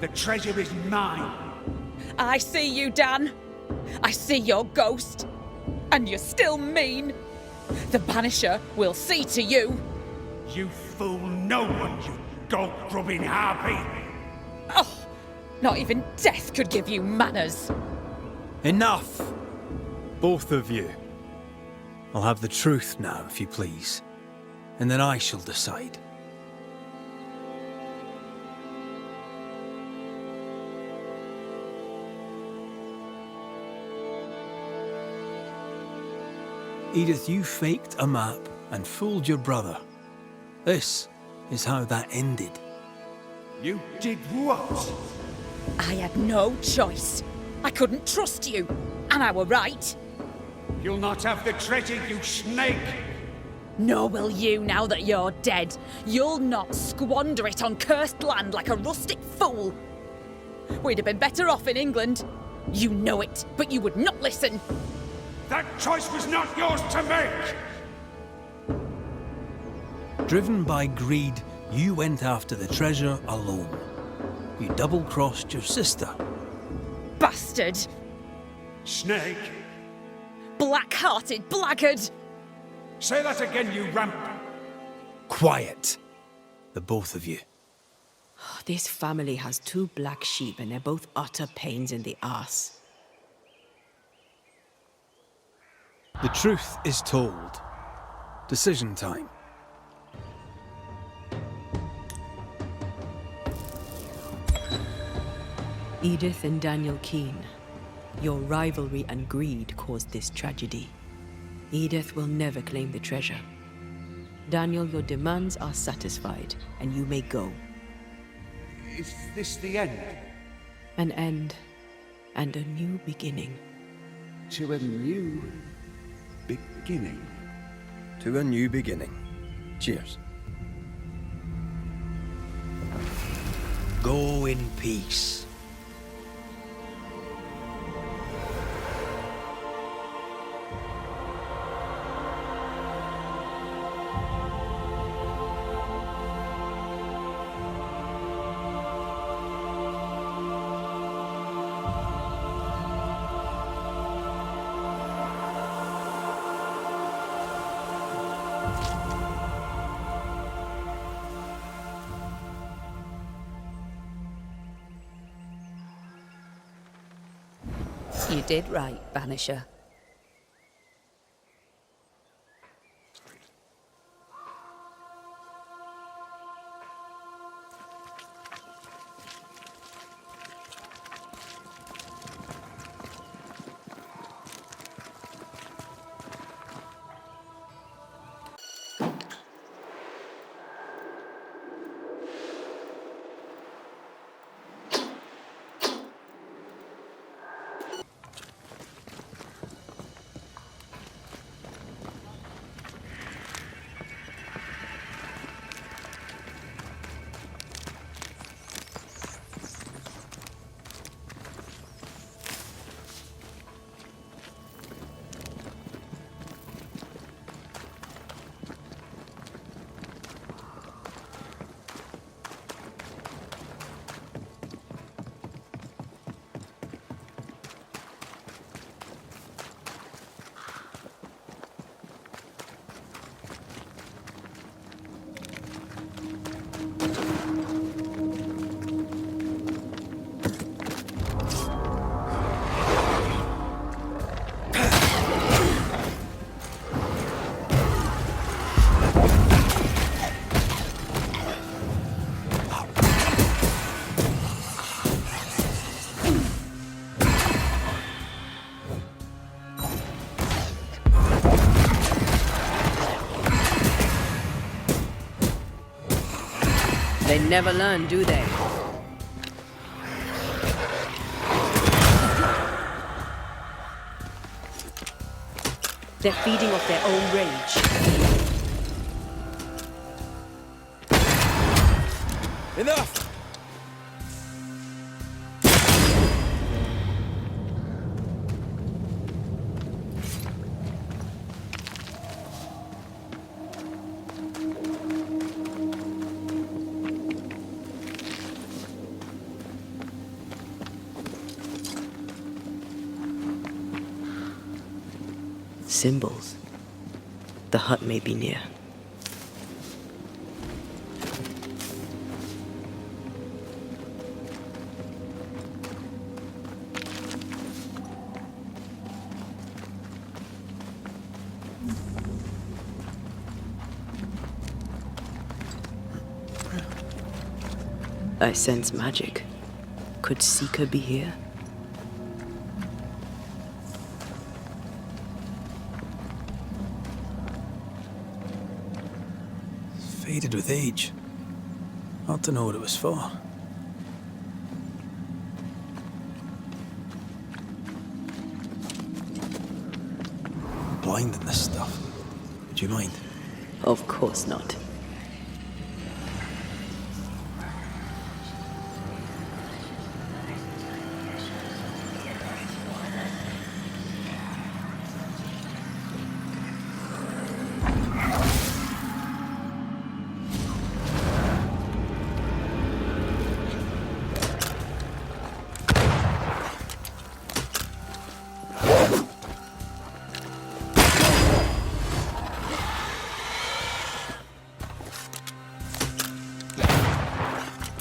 The treasure is mine. I see you, Dan. I see your ghost. And you're still mean. The Banisher will see to you. You fool no one, you gold-grubbing harpy! Oh, not even death could give you manners. Enough! Both of you. I'll have the truth now, if you please. And then I shall decide. Edith, you faked a map and fooled your brother. This is how that ended. You did what? I had no choice. I couldn't trust you. And I were right. You'll not have the treasure, you snake! Nor will you now that you're dead. You'll not squander it on cursed land like a rustic fool. We'd have been better off in England. You know it, but you would not listen. That choice was not yours to make! Driven by greed, you went after the treasure alone. You double-crossed your sister. Bastard! Snake! Black-hearted blackguard! Say that again, you ramp! Quiet, the both of you. This family has two black sheep and they're both utter pains in the arse. The truth is told. Decision time. Edith and Daniel Keene, your rivalry and greed caused this tragedy. Edith will never claim the treasure. Daniel, your demands are satisfied, and you may go. Is this the end? An end, and a new beginning. To a new beginning. To a new beginning. Cheers. Go in peace. You did right, Banisher. They never learn, do they? They're feeding off their own rage. Enough! Symbols. The hut may be near. I sense magic. Could Seeker be here? Faded with age. Hard to know what it was for. Blind in this stuff. Would you mind? Of course not.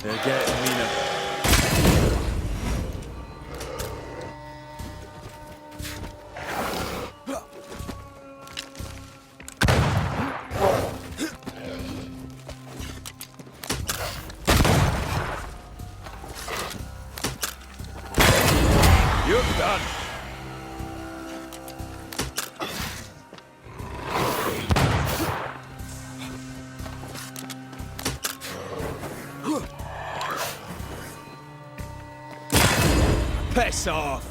They're getting me now. You're done. Piss off!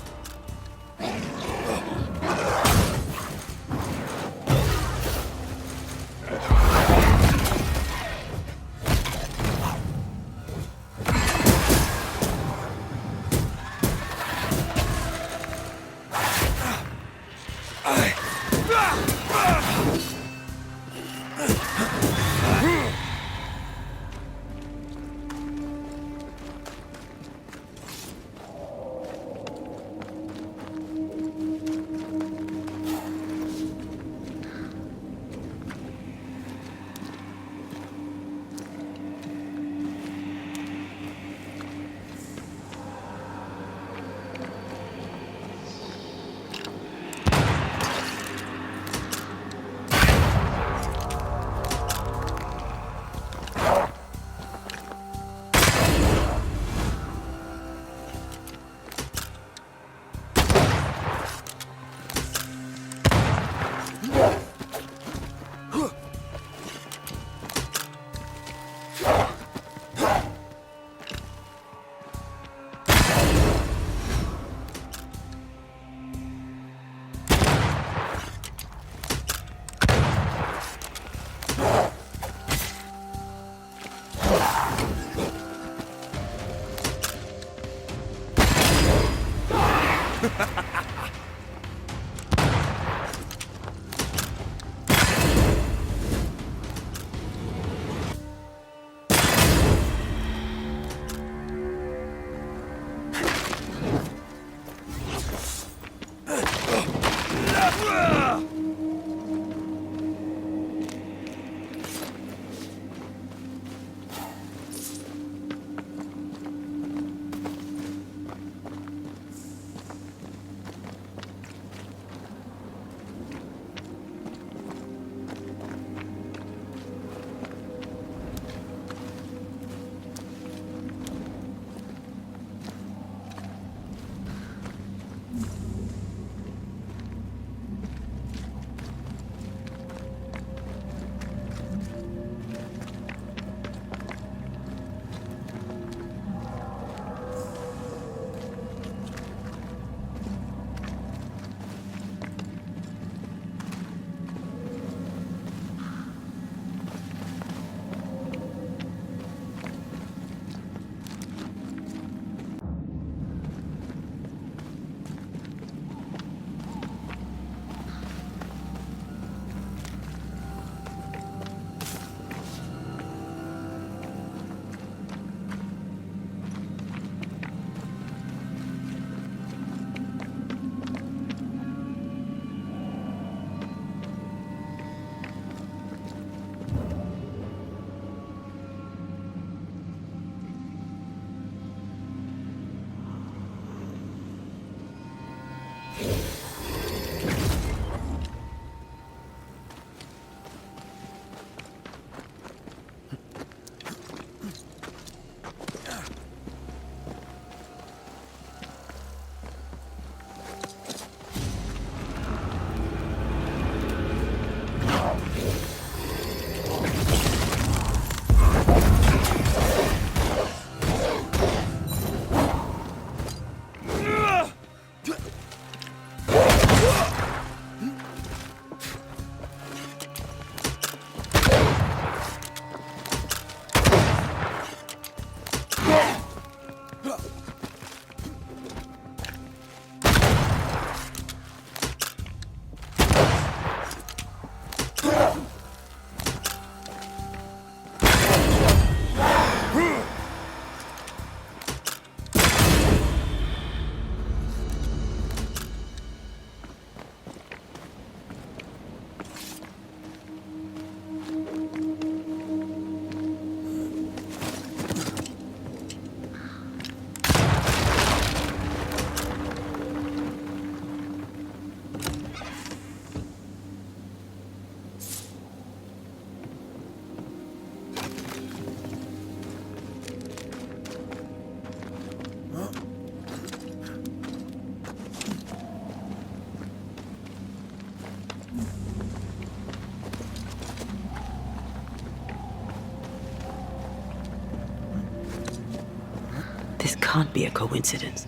can't be a coincidence.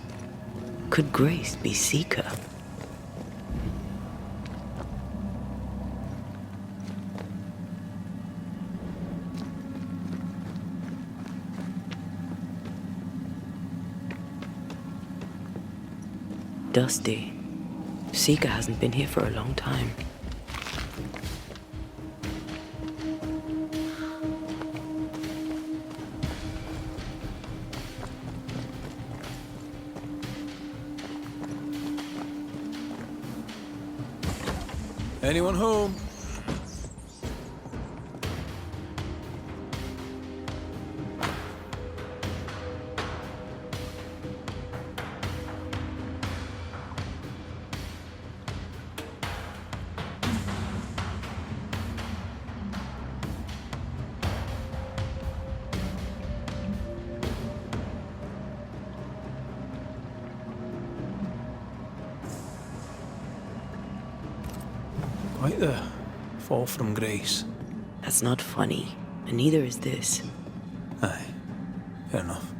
Could Grace be Seeker? Dusty. Seeker hasn't been here for a long time. Anyone home? Quite the fall from grace. That's not funny, and neither is this. Aye, fair enough.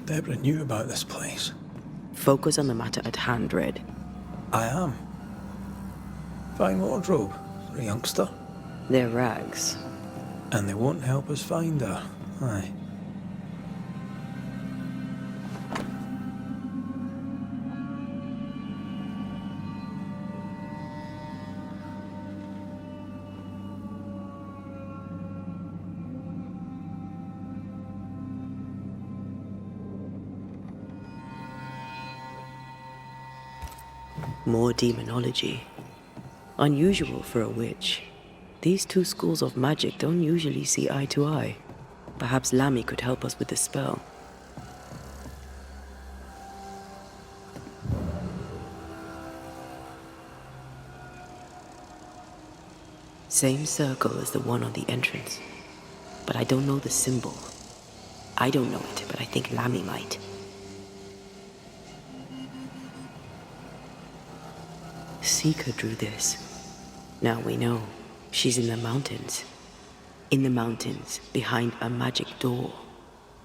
Deborah knew about this place. Focus on the matter at hand, Red. I am. Fine wardrobe for a youngster. They're rags. And they won't help us find her. Aye. More demonology. Unusual for a witch. These two schools of magic don't usually see eye to eye. Perhaps Lammy could help us with the spell. Same circle as the one on the entrance. But I don't know the symbol. I don't know it, but I think Lammy might. Seeker drew this. Now we know. She's in the mountains. In the mountains, behind a magic door.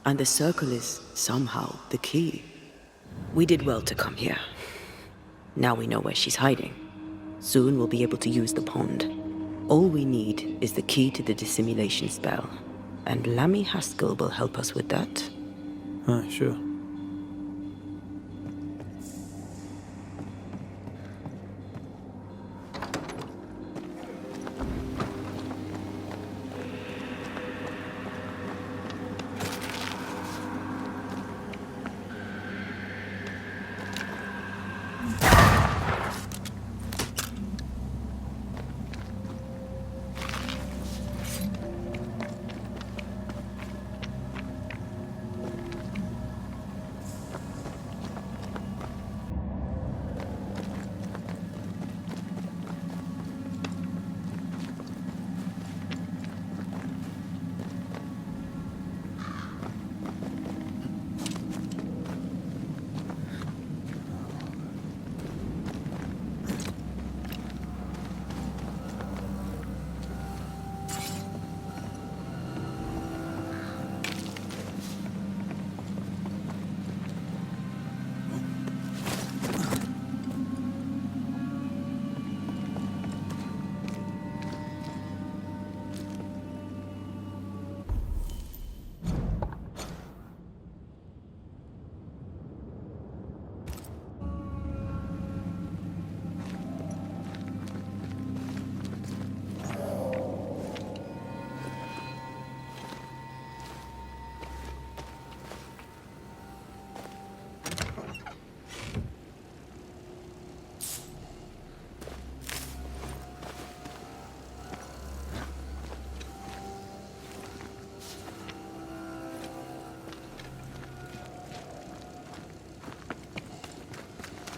And the circle is, somehow, the key. We did well to come here. Now we know where she's hiding. Soon we'll be able to use the pond. All we need is the key to the dissimulation spell. And Lammy Haskell will help us with that. Aye, sure.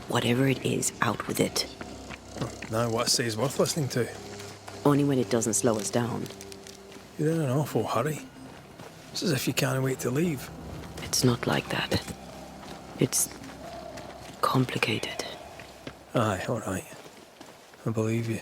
Whatever it is, out with it. Now what says worth listening to? Only when it doesn't slow us down. You're in an awful hurry. It's as if you can't wait to leave. It's not like that. It's complicated. Aye, all right. I believe you.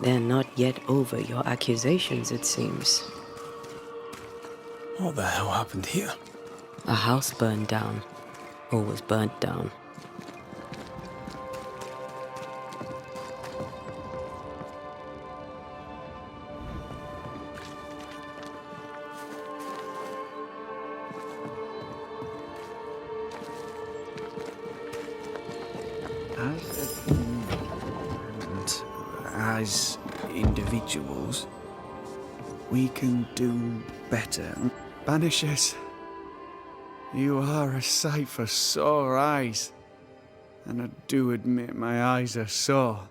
They're not yet over your accusations, it seems. What the hell happened here? A house burned down, or was burnt down. As individuals, we can do better. Banishers, you are a sight for sore eyes, and I do admit my eyes are sore.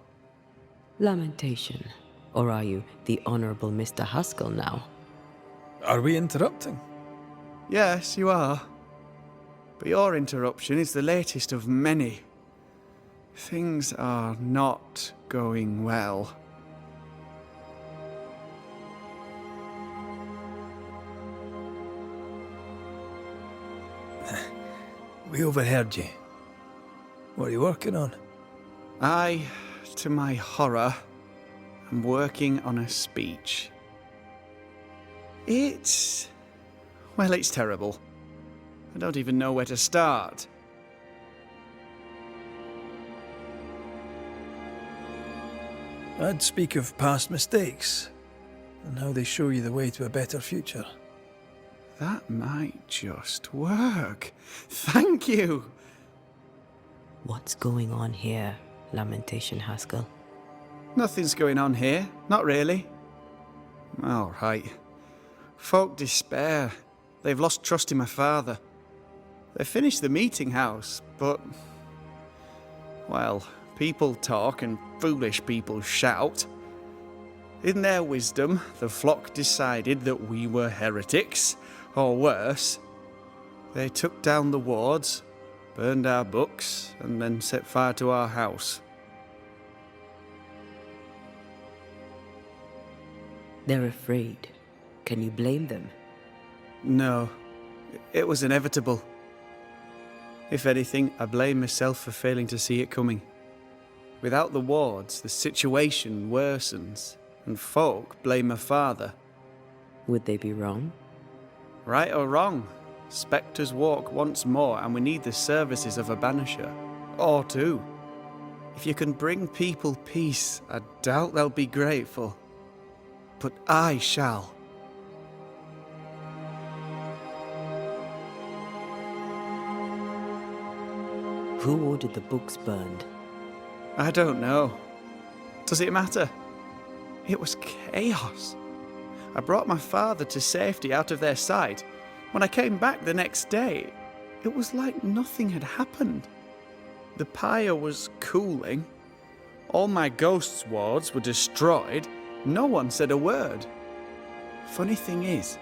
Lamentation. Or are you the Honourable Mr. Haskell now? Are we interrupting? Yes, you are. But your interruption is the latest of many. Things are not going well. We overheard you. What are you working on? I, to my horror, am working on a speech. It's terrible. I don't even know where to start. I'd speak of past mistakes and how they show you the way to a better future. That might just work. Thank you! What's going on here, Lamentation Haskell? Nothing's going on here. Not really. All right. Folk despair. They've lost trust in my father. They finished the meeting house, but... well, people talk and foolish people shout. In their wisdom, the flock decided that we were heretics, or worse. They took down the wards, burned our books, and then set fire to our house. They're afraid. Can you blame them? No, it was inevitable. If anything, I blame myself for failing to see it coming. Without the wards, the situation worsens, and folk blame my father. Would they be wrong? Right or wrong, spectres walk once more, and we need the services of a banisher. Or two. If you can bring people peace, I doubt they'll be grateful. But I shall. Who ordered the books burned? I don't know. Does it matter? It was chaos. I brought my father to safety out of their sight. When I came back the next day, it was like nothing had happened. The pyre was cooling. All my ghost's wards were destroyed. No one said a word. Funny thing is,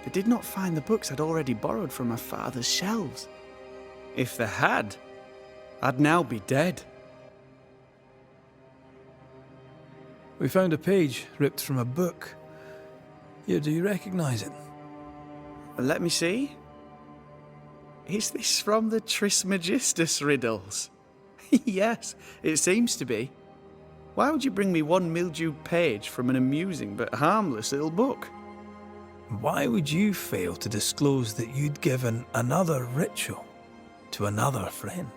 they did not find the books I'd already borrowed from my father's shelves. If they had, I'd now be dead. We found a page ripped from a book. Here, do you recognize it? Let me see. Is this from the Trismegistus riddles? Yes, it seems to be. Why would you bring me one mildewed page from an amusing but harmless little book? Why would you fail to disclose that you'd given another ritual to another friend?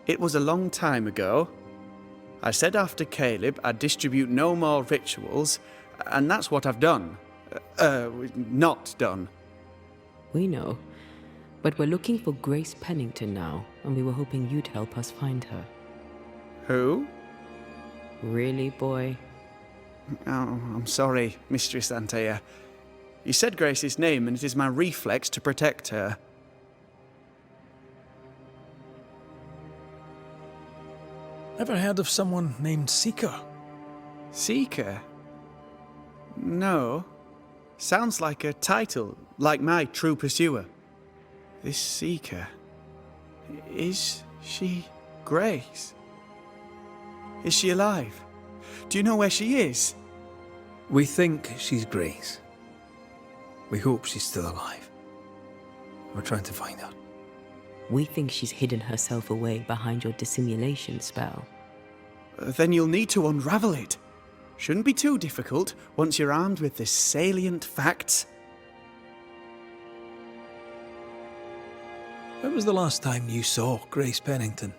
It was a long time ago. I said after Caleb I'd distribute no more rituals, and that's what I've done. Not done. We know. But we're looking for Grace Pennington now, and we were hoping you'd help us find her. Who? Really, boy? Oh, I'm sorry, Mistress Antea. You said Grace's name, and it is my reflex to protect her. Ever heard of someone named Seeker? Seeker? No. Sounds like a title, like my true pursuer. This Seeker... Is she Grace? Is she alive? Do you know where she is? We think she's Grace. We hope she's still alive. We're trying to find her. We think she's hidden herself away behind your dissimulation spell. Then you'll need to unravel it. Shouldn't be too difficult once you're armed with the salient facts. When was the last time you saw Grace Pennington?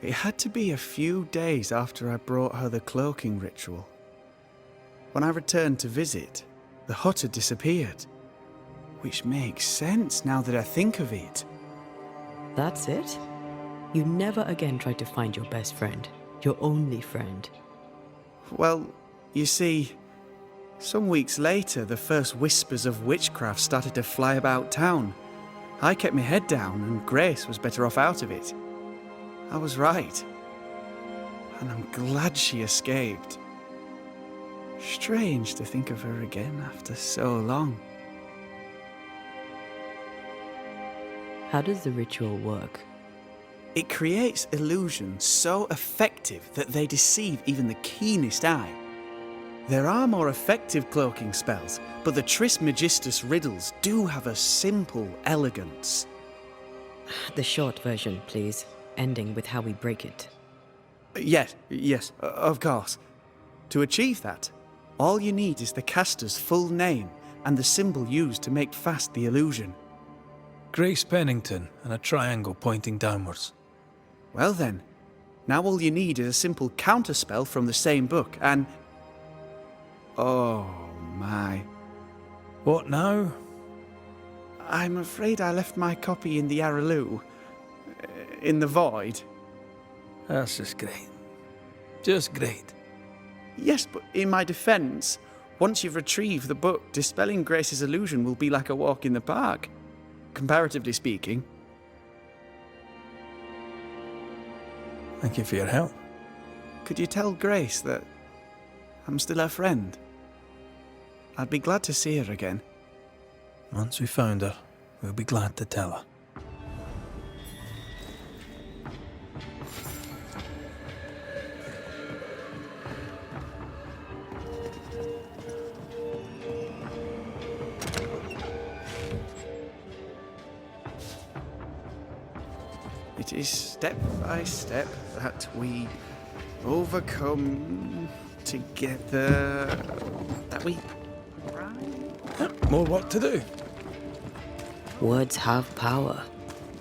It had to be a few days after I brought her the cloaking ritual. When I returned to visit, the hut had disappeared. Which makes sense now that I think of it. That's it? You never again tried to find your best friend, your only friend. Well, you see, some weeks later, the first whispers of witchcraft started to fly about town. I kept my head down, and Grace was better off out of it. I was right. And I'm glad she escaped. Strange to think of her again after so long. How does the ritual work? It creates illusions so effective that they deceive even the keenest eye. There are more effective cloaking spells, but the Trismegistus riddles do have a simple elegance. The short version, please, ending with how we break it. Yes, of course. To achieve that, all you need is the caster's full name and the symbol used to make fast the illusion. Grace Pennington and a triangle pointing downwards. Well then, now all you need is a simple counterspell from the same book and... Oh my. What now? I'm afraid I left my copy in the Araloo. In the void. That's just great. Just great. Yes, but in my defense, once you've retrieved the book, dispelling Grace's illusion will be like a walk in the park. Comparatively speaking. Thank you for your help. Could you tell Grace that I'm still her friend? I'd be glad to see her again. Once we found her, we'll be glad to tell her. It is step by step that we overcome together, that we... More work to do. Words have power.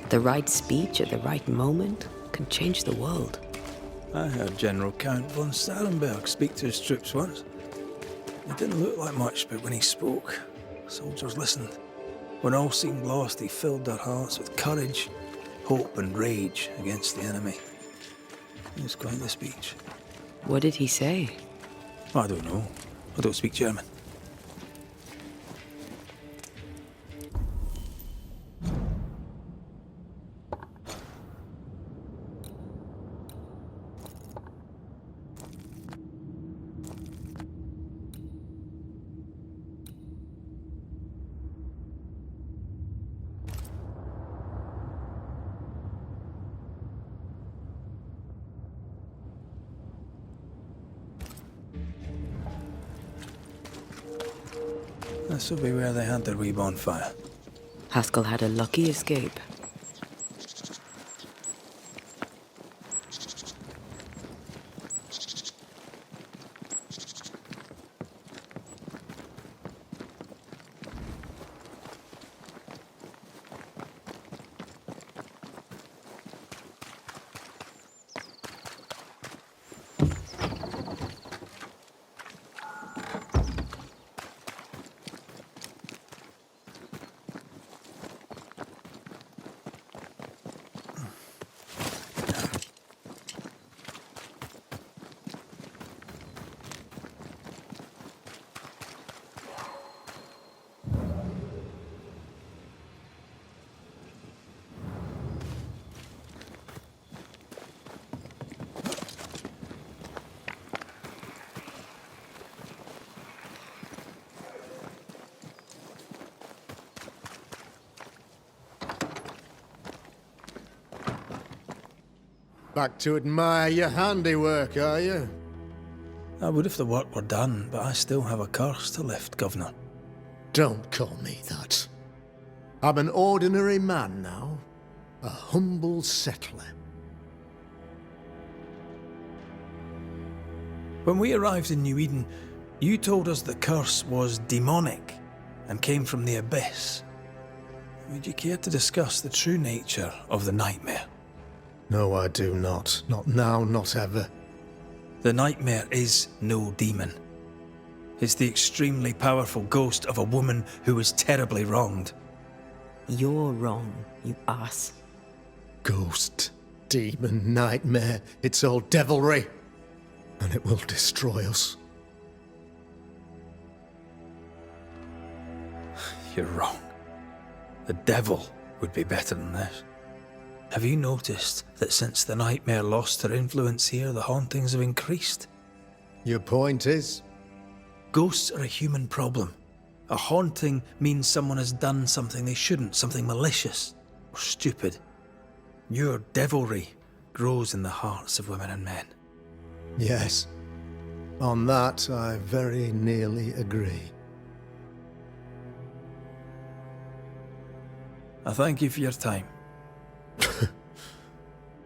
The right speech at the right moment can change the world. I heard General Count von Starenberg speak to his troops once. It didn't look like much, but when he spoke, soldiers listened. When all seemed lost, he filled their hearts with courage, hope and rage against the enemy. It was quite the speech. What did he say? I don't know. I don't speak German. This will be where they had their wee bonfire. Haskell had a lucky escape. Back to admire your handiwork, are you? I would if the work were done, but I still have a curse to lift, Governor. Don't call me that. I'm an ordinary man now. A humble settler. When we arrived in Nью-Иден, you told us the curse was demonic and came from the abyss. Would you care to discuss the true nature of the nightmare? No, I do not. Not now, not ever. The nightmare is no demon. It's the extremely powerful ghost of a woman who was terribly wronged. You're wrong, you ass. Ghost, demon, nightmare, it's all devilry. And it will destroy us. You're wrong. The devil would be better than this. Have you noticed that since the nightmare lost her influence here, the hauntings have increased? Your point is? Ghosts are a human problem. A haunting means someone has done something they shouldn't, something malicious or stupid. Your devilry grows in the hearts of women and men. Yes. On that, I very nearly agree. I thank you for your time.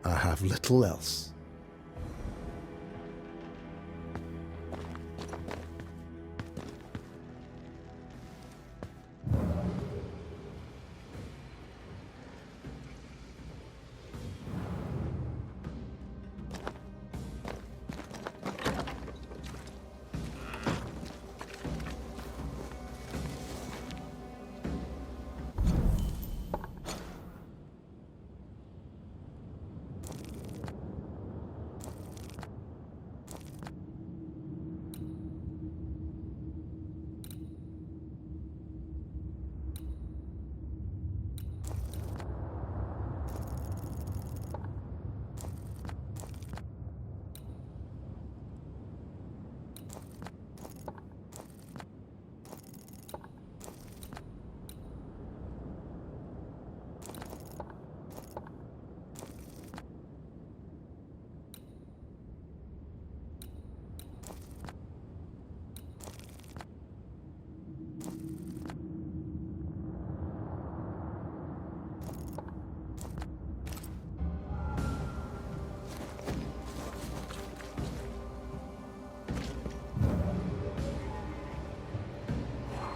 I have little else.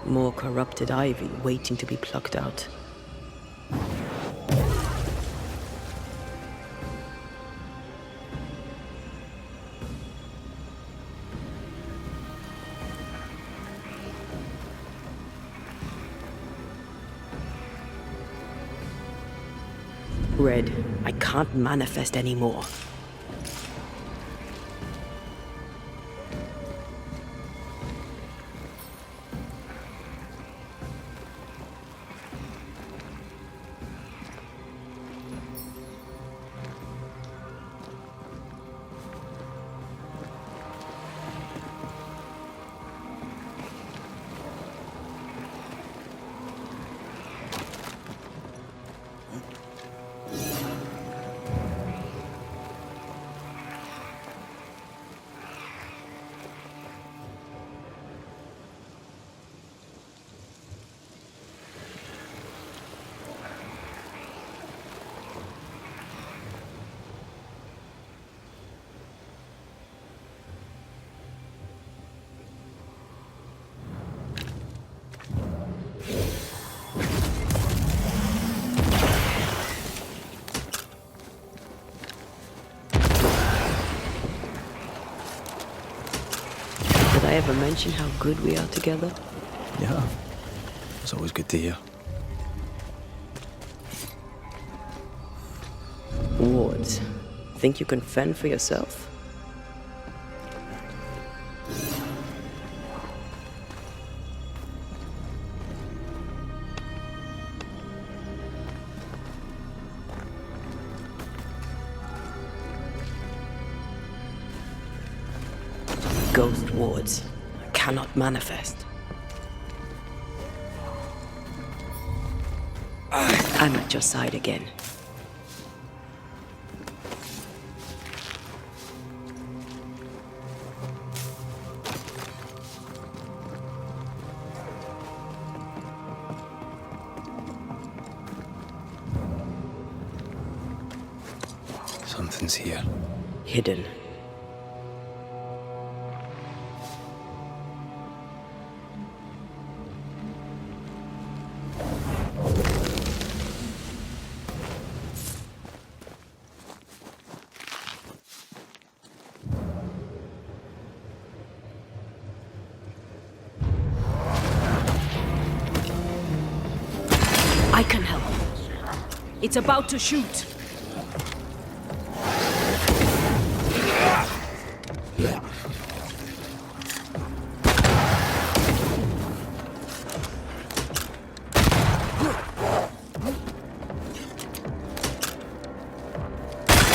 More corrupted ivy waiting to be plucked out. Red, I can't manifest anymore. Did I ever mention how good we are together? Yeah, it's always good to hear. Wards, think you can fend for yourself? Ghost wards. I cannot manifest. I'm at your side again. Something's here. Hidden. I can help. It's about to shoot.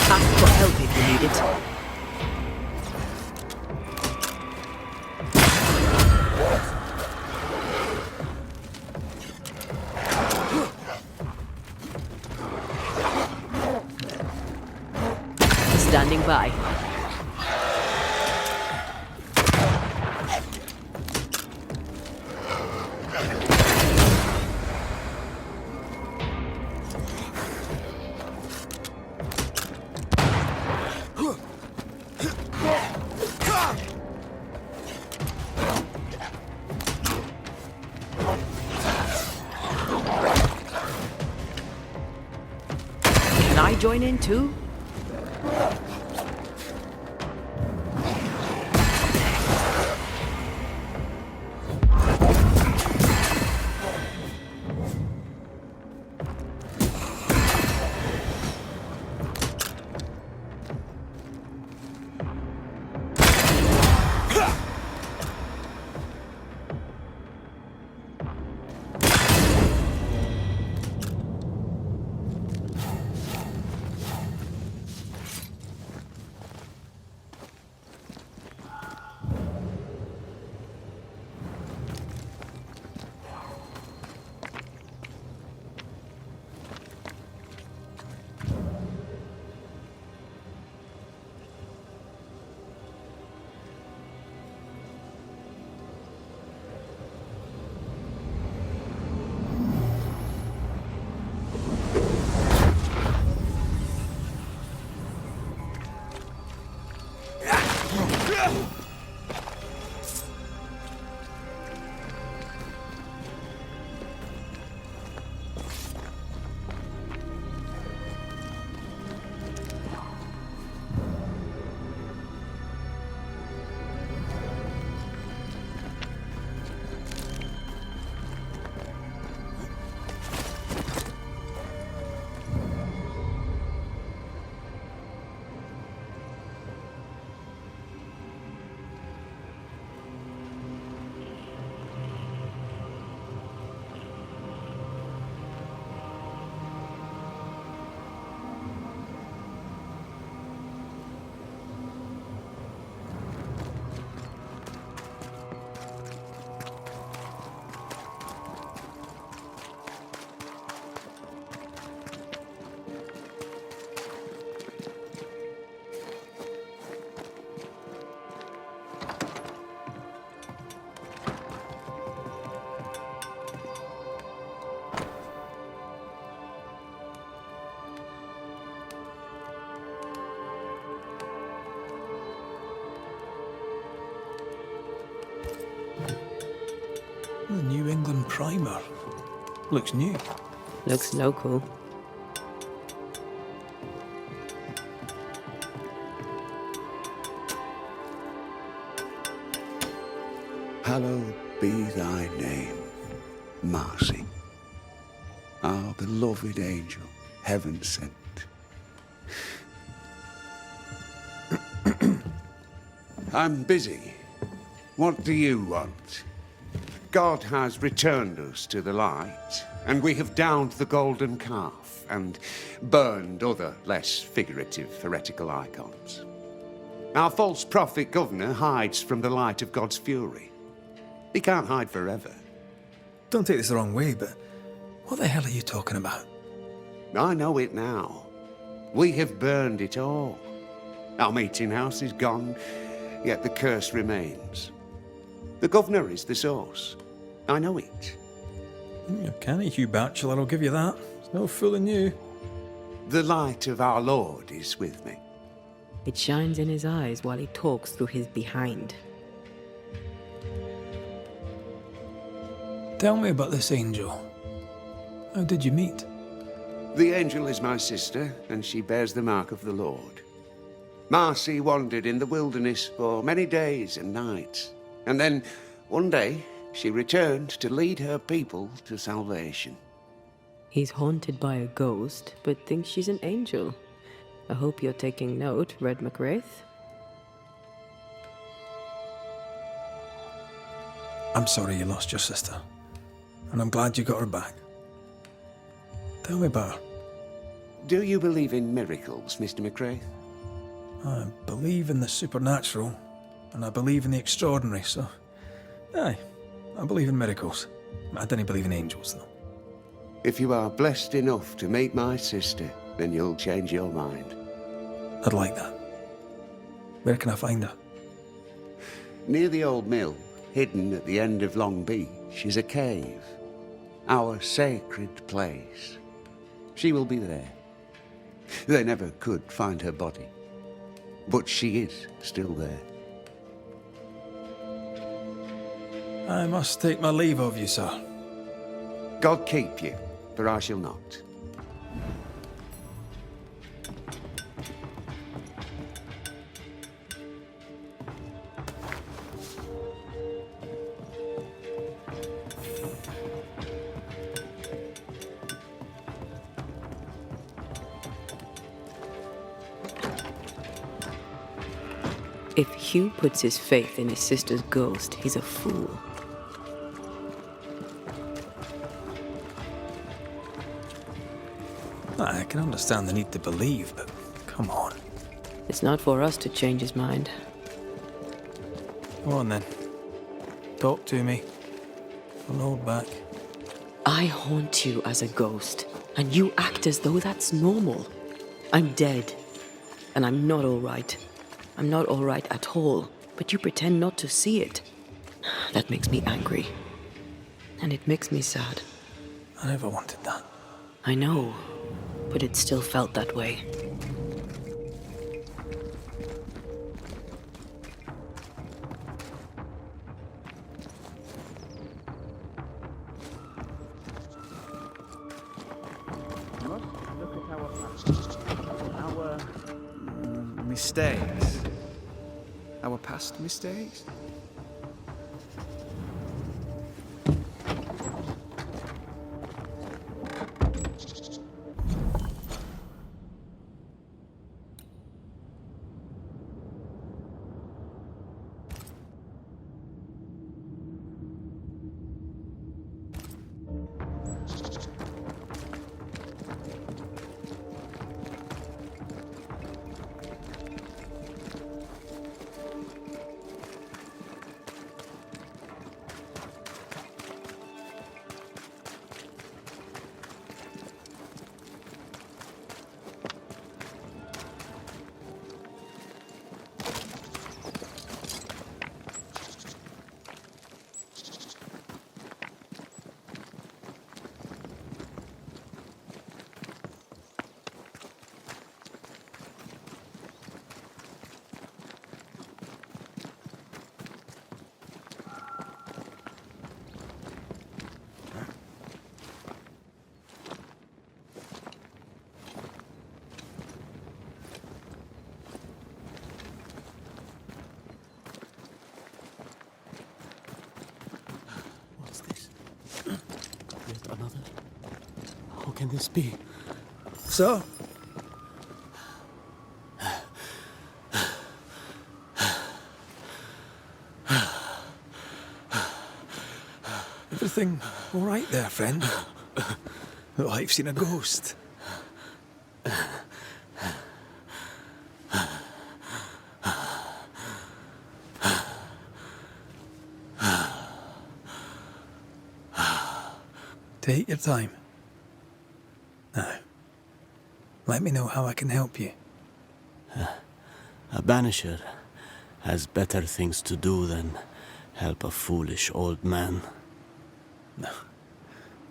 Ask for help if you need it. Standing by. Can I join in too? The New England primer. Looks new. Looks local. Hallowed be thy name, Marcy, our beloved angel, heaven sent. I'm busy. What do you want? God has returned us to the light, and we have downed the golden calf and burned other less figurative heretical icons. Our false prophet governor hides from the light of God's fury. He can't hide forever. Don't take this the wrong way, but what the hell are you talking about? I know it now. We have burned it all. Our meeting house is gone, yet the curse remains. The governor is the source. I know it. You're canny, Hugh Bachelor, I'll give you that. There's no fooling you. The light of our Lord is with me. It shines in his eyes while he talks through his behind. Tell me about this angel. How did you meet? The angel is my sister, and she bears the mark of the Lord. Marcy wandered in the wilderness for many days and nights, and then, one day, she returned to lead her people to salvation. He's haunted by a ghost, but thinks she's an angel. I hope you're taking note, Red McWraith. I'm sorry you lost your sister, and I'm glad you got her back. Tell me about her. Do you believe in miracles, Mr. McWraith? I believe in the supernatural, and I believe in the extraordinary, so... Aye, I believe in miracles. I don't believe in angels, though. If you are blessed enough to meet my sister, then you'll change your mind. I'd like that. Where can I find her? Near the old mill, hidden at the end of Long Beach, is a cave. Our sacred place. She will be there. They never could find her body, but she is still there. I must take my leave of you, sir. God keep you, for I shall not. If Hugh puts his faith in his sister's ghost, he's a fool. I can understand the need to believe, but come on. It's not for us to change his mind. Go on then. Talk to me. Don't hold back. I haunt you as a ghost, and you act as though that's normal. I'm dead, and I'm not all right. I'm not all right at all, but you pretend not to see it. That makes me angry. And it makes me sad. I never wanted that. I know, but it still felt that way. Look at our past. Our mistakes. Our past mistakes? Another? How can this be? So? Everything all right there, friend? Look like you've seen a ghost. Take your time. Now, let me know how I can help you. A banisher has better things to do than help a foolish old man. No.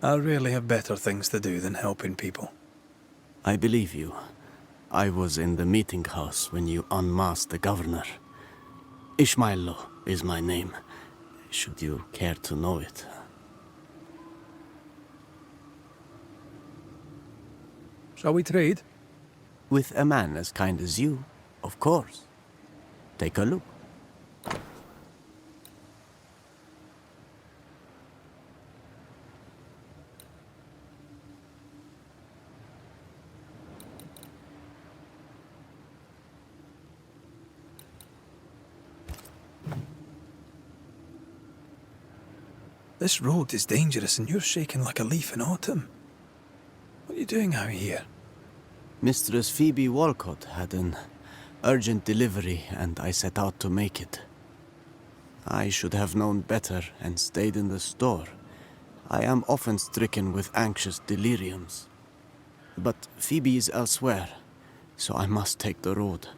I really have better things to do than helping people. I believe you. I was in the meeting house when you unmasked the governor. Ishmael is my name, should you care to know it. Shall we trade? With a man as kind as you, of course. Take a look. This road is dangerous and you're shaking like a leaf in autumn. What are you doing out here? Mistress Phoebe Walcott had an urgent delivery and I set out to make it. I should have known better and stayed in the store. I am often stricken with anxious deliriums. But Phoebe is elsewhere, so I must take the road.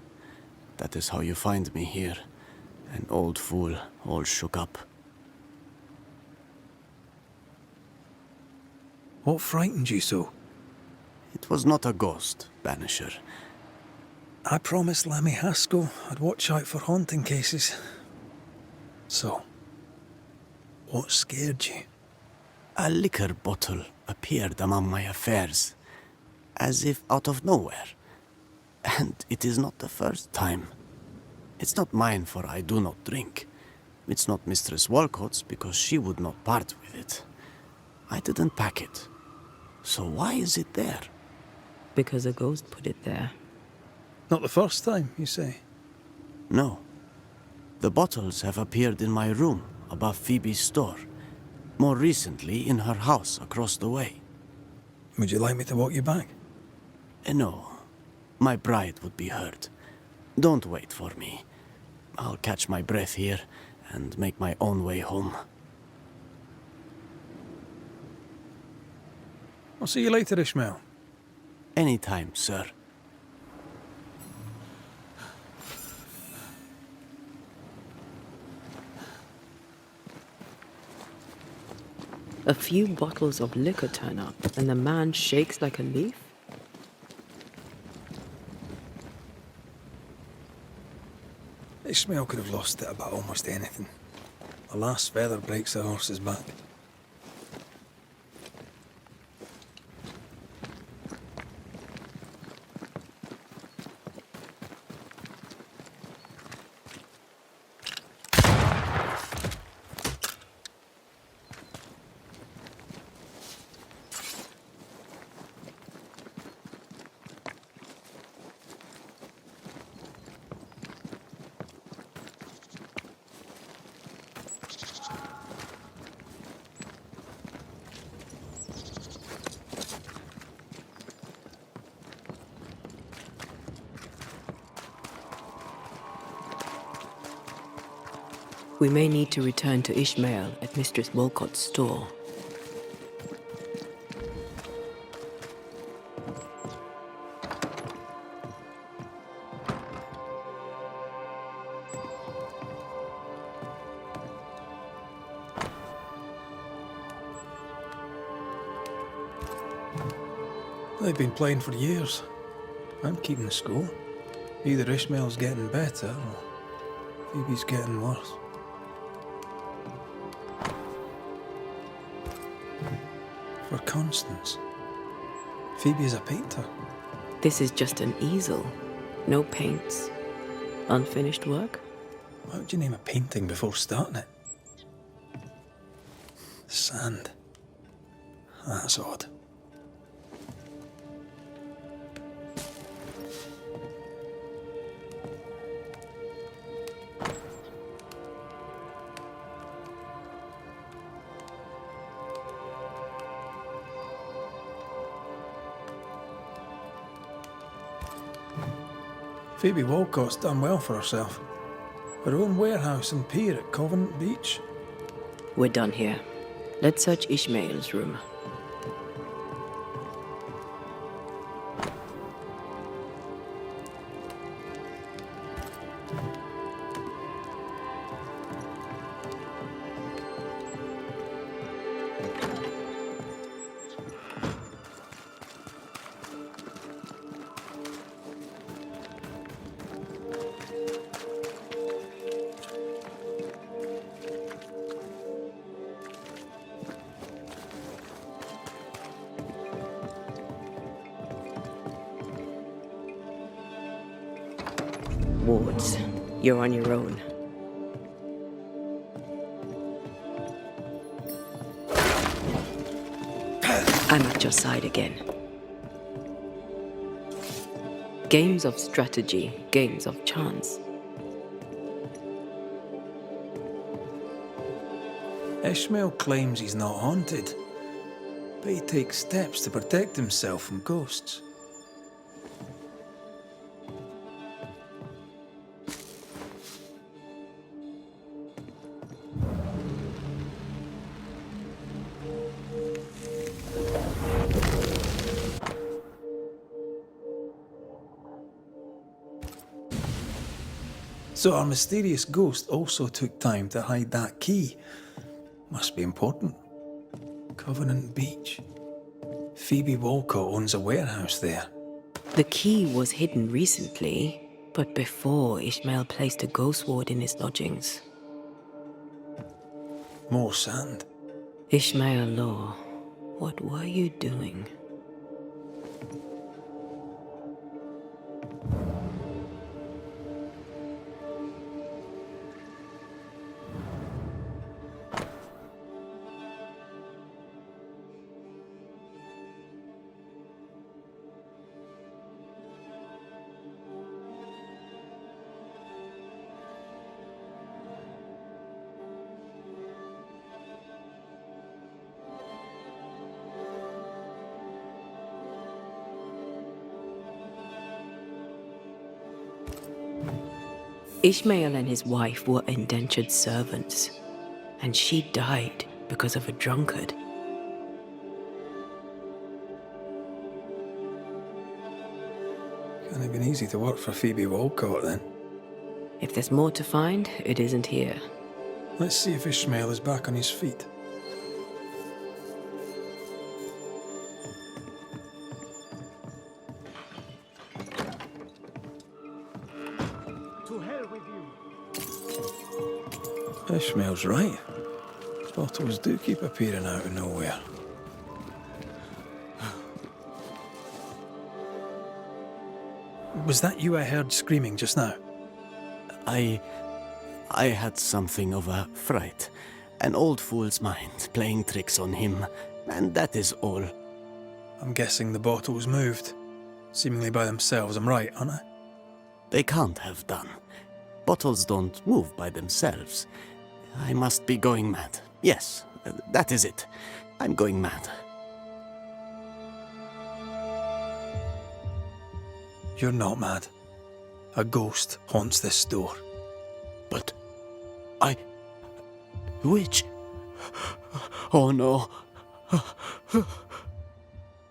That is how you find me here, an old fool, all shook up. What frightened you so? It was not a ghost, Banisher. I promised Lammy Haskell I'd watch out for haunting cases. So, what scared you? A liquor bottle appeared among my affairs, as if out of nowhere. And it is not the first time. It's not mine, for I do not drink. It's not Mistress Walcott's, because she would not part with it. I didn't pack it. So why is it there? Because a ghost put it there. Not the first time, you say? No. The bottles have appeared in my room above Phoebe's store. More recently, in her house across the way. Would you like me to walk you back? No. My bride would be hurt. Don't wait for me. I'll catch my breath here and make my own way home. I'll see you later, Ishmael. Anytime, sir. A few bottles of liquor turn up, and the man shakes like a leaf? Ishmael could have lost it about almost anything. The last feather breaks a horse's back. We may need to return to Ishmael at Mistress Walcott's store. They've been playing for years. I'm keeping score. Either Ishmael's getting better or Phoebe's getting worse. For Constance, Phoebe is a painter. This is just an easel. No paints. Unfinished work? Why would you name a painting before starting it? Sand. That's odd. Phoebe Walcott's done well for herself. Her own warehouse and pier at Covenant Beach. We're done here. Let's search Ishmael's room. You're on your own. I'm at your side again. Games of strategy, games of chance. Ishmael claims he's not haunted, but he takes steps to protect himself from ghosts. So our mysterious ghost also took time to hide that key. Must be important. Covenant Beach. Phoebe Walcott owns a warehouse there. The key was hidden recently, but before Ishmael placed a ghost ward in his lodgings. More sand. Ishmael Law, what were you doing? Ishmael and his wife were indentured servants, and she died because of a drunkard. Can't have been easy to work for Phoebe Walcott then. If there's more to find, it isn't here. Let's see if Ishmael is back on his feet. Ishmael's right. Bottles do keep appearing out of nowhere. Was that you I heard screaming just now? I had something of a fright. An old fool's mind playing tricks on him, and that is all. I'm guessing the bottles moved, seemingly by themselves. I'm right, aren't I? They can't have done. Bottles don't move by themselves. I must be going mad. Yes, that is it. I'm going mad. You're not mad. A ghost haunts this store. But which? Oh no.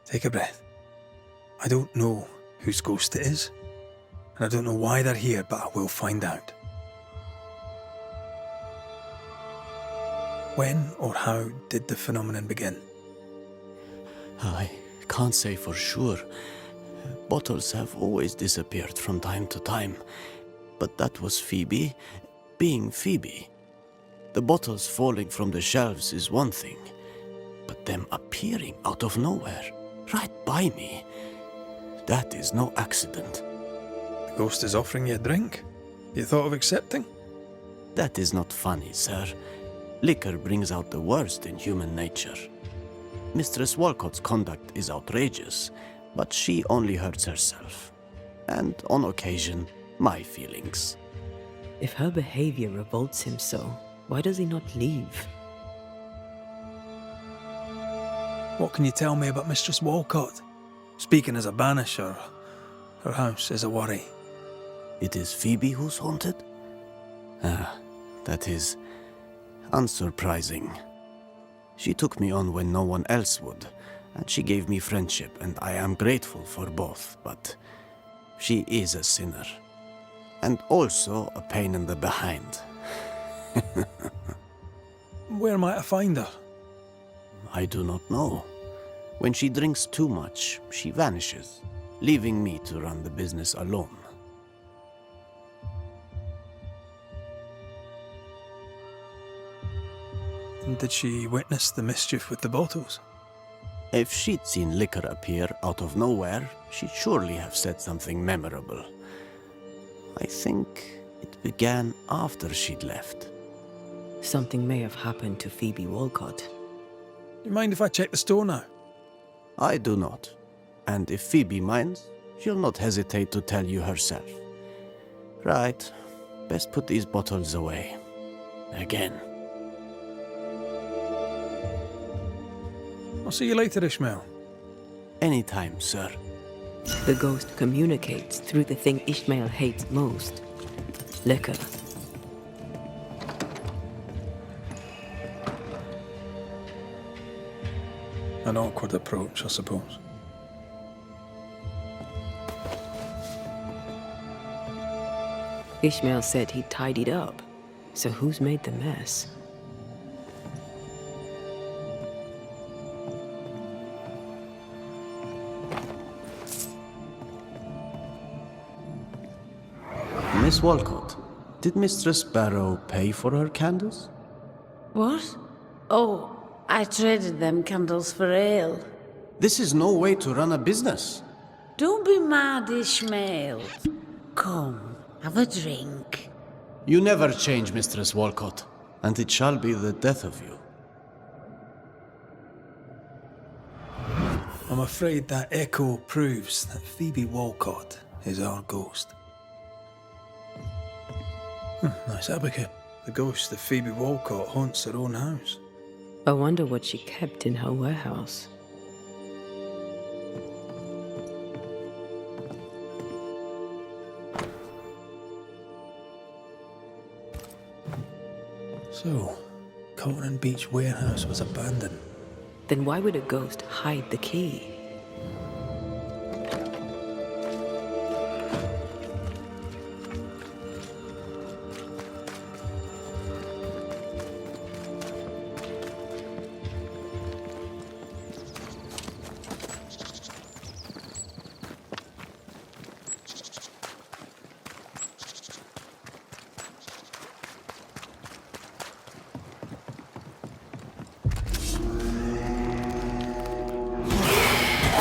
Take a breath. I don't know whose ghost it is, and I don't know why they're here, but I will find out. When or how did the phenomenon begin? I can't say for sure. Bottles have always disappeared from time to time. But that was Phoebe being Phoebe. The bottles falling from the shelves is one thing, but them appearing out of nowhere, right by me, that is no accident. The ghost is offering you a drink? You thought of accepting? That is not funny, sir. Liquor brings out the worst in human nature. Mistress Walcott's conduct is outrageous, but she only hurts herself. And, on occasion, my feelings. If her behavior revolts him so, why does he not leave? What can you tell me about Mistress Walcott? Speaking as a banisher, her house is a worry. It is Phoebe who's haunted? Ah, that is unsurprising. She took me on when no one else would, and she gave me friendship, and I am grateful for both, but she is a sinner. And also a pain in the behind. Where might I find her? I do not know. When she drinks too much, she vanishes, leaving me to run the business alone. Did she witness the mischief with the bottles? If she'd seen liquor appear out of nowhere, she'd surely have said something memorable. I think It began after she'd left. Something may have happened to Phoebe Walcott. Do you mind if I check the store now? I do not. And if Phoebe minds, she'll not hesitate to tell you herself. Right. Best put these bottles away. Again. I'll see you later, Ishmael. Anytime, sir. The ghost communicates through the thing Ishmael hates most. Liquor. An awkward approach, I suppose. Ishmael said he'd tidied up. So who's made the mess? Miss Walcott, did Mistress Barrow pay for her candles? What? Oh, I traded them candles for ale. This is no way to run a business. Don't be mad, Ishmael. Come, have a drink. You never change, Mistress Walcott, and it shall be the death of you. I'm afraid that echo proves that Phoebe Walcott is our ghost. Nice advocate. The ghost of Phoebe Walcott haunts her own house. I wonder what she kept in her warehouse. So, Cotton Beach warehouse was abandoned. Then why would a ghost hide the key?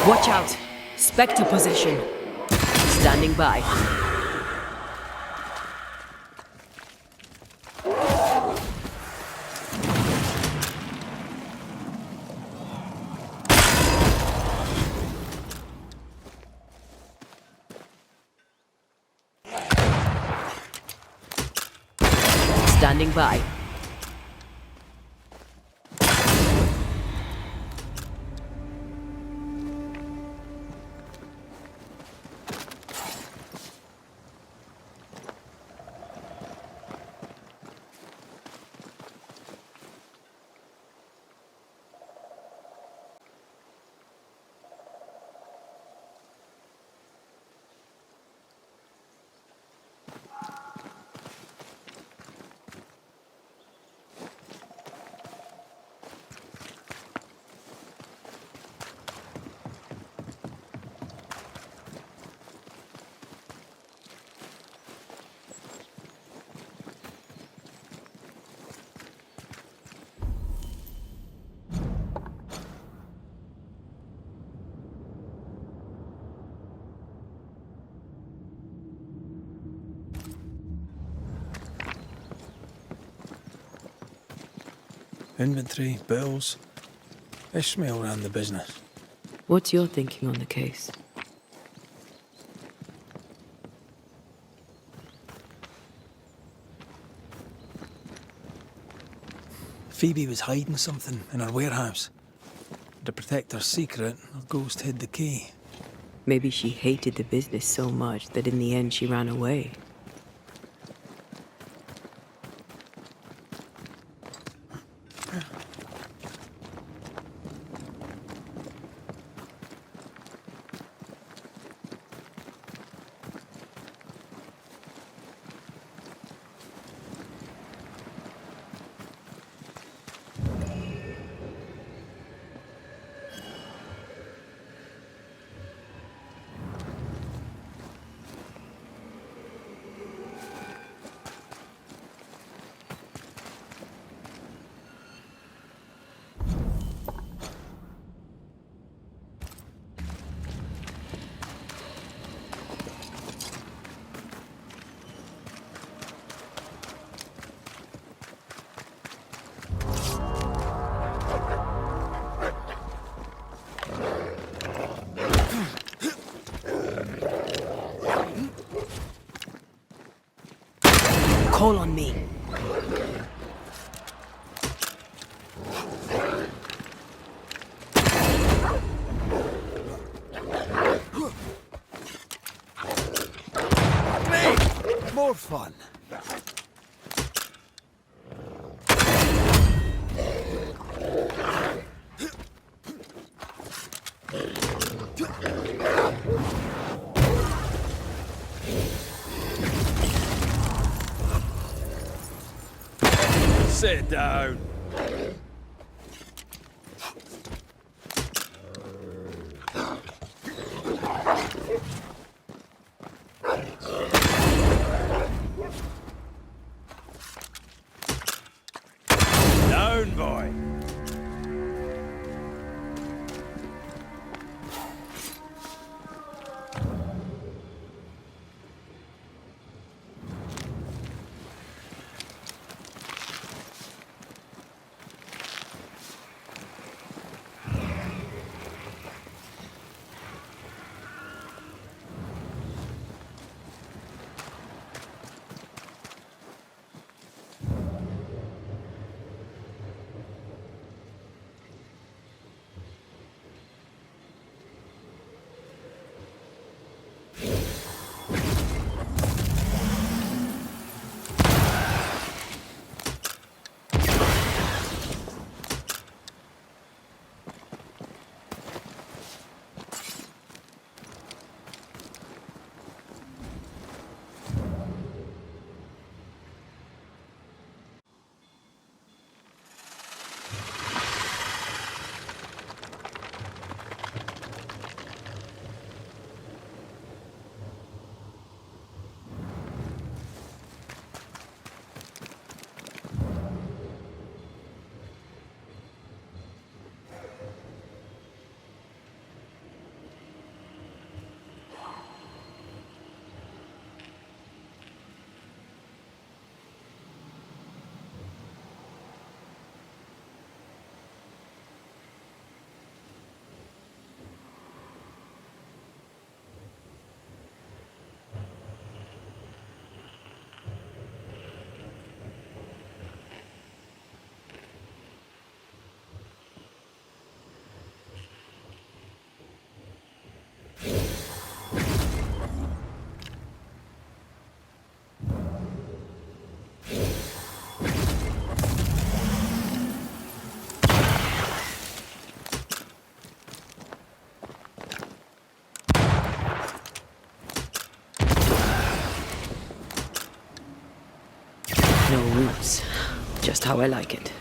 Watch out! Spectre possession. Standing by. Standing by. Inventory, bills. Ishmael ran the business. What's your thinking on the case? Phoebe was hiding something in her warehouse. To protect her secret, the ghost hid the key. Maybe she hated the business so much that in the end she ran away. Call on me. More fun. Sit down. Down, boy. No roots. Just how I like it.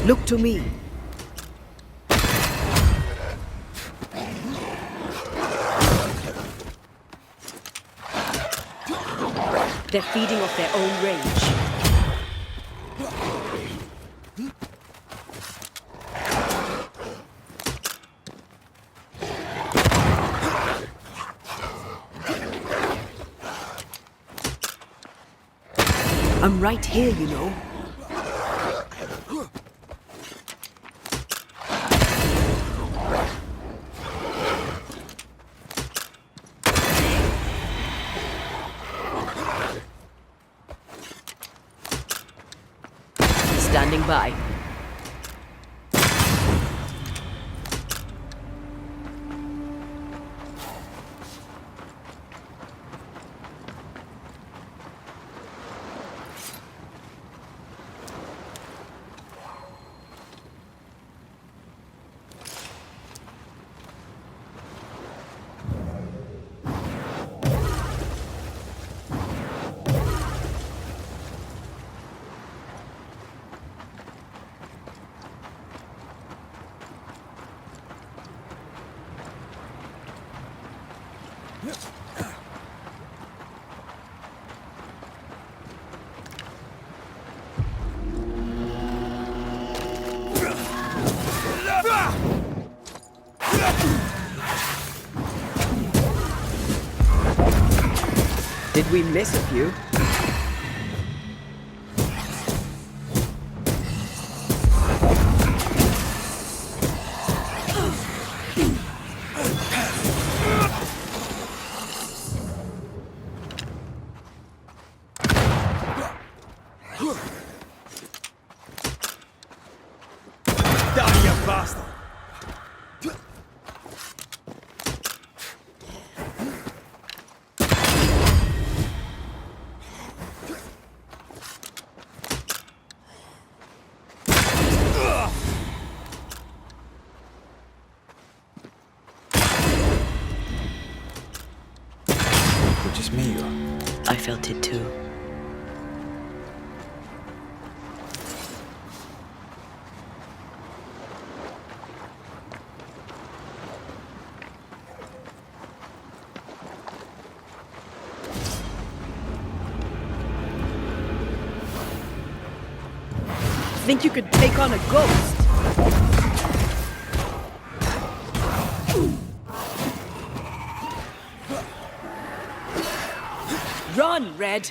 Look to me. They're feeding off their own rage. I'm right here, you know. Standing by. Did we miss a few? Die, you bastard! Just me, or... I felt it too. Think you could take on a ghost? Run, Red!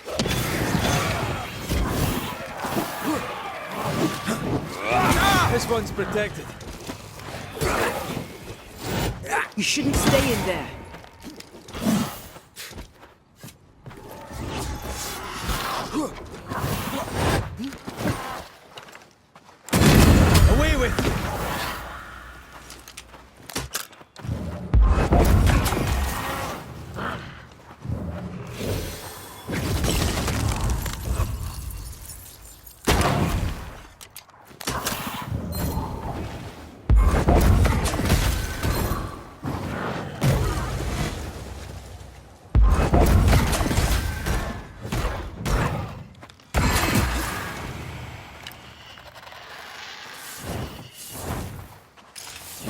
This one's protected. You shouldn't stay in there. Away with you!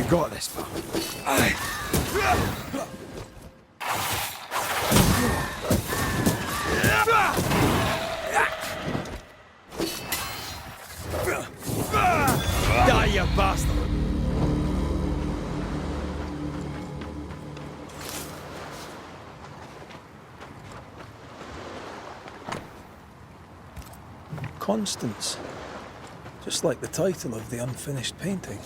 Got this, pal. Die, you bastard! Constance. Just like the title of the unfinished painting.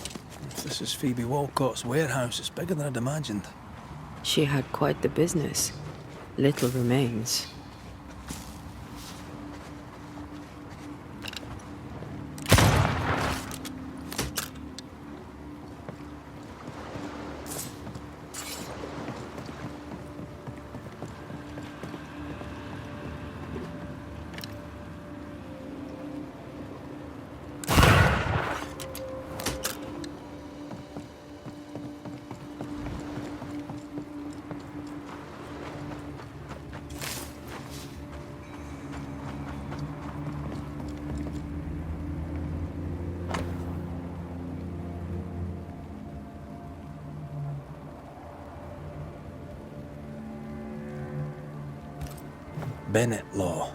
If this is Phoebe Walcott's warehouse, it's bigger than I'd imagined. She had quite the business. Little remains. Bennett Law.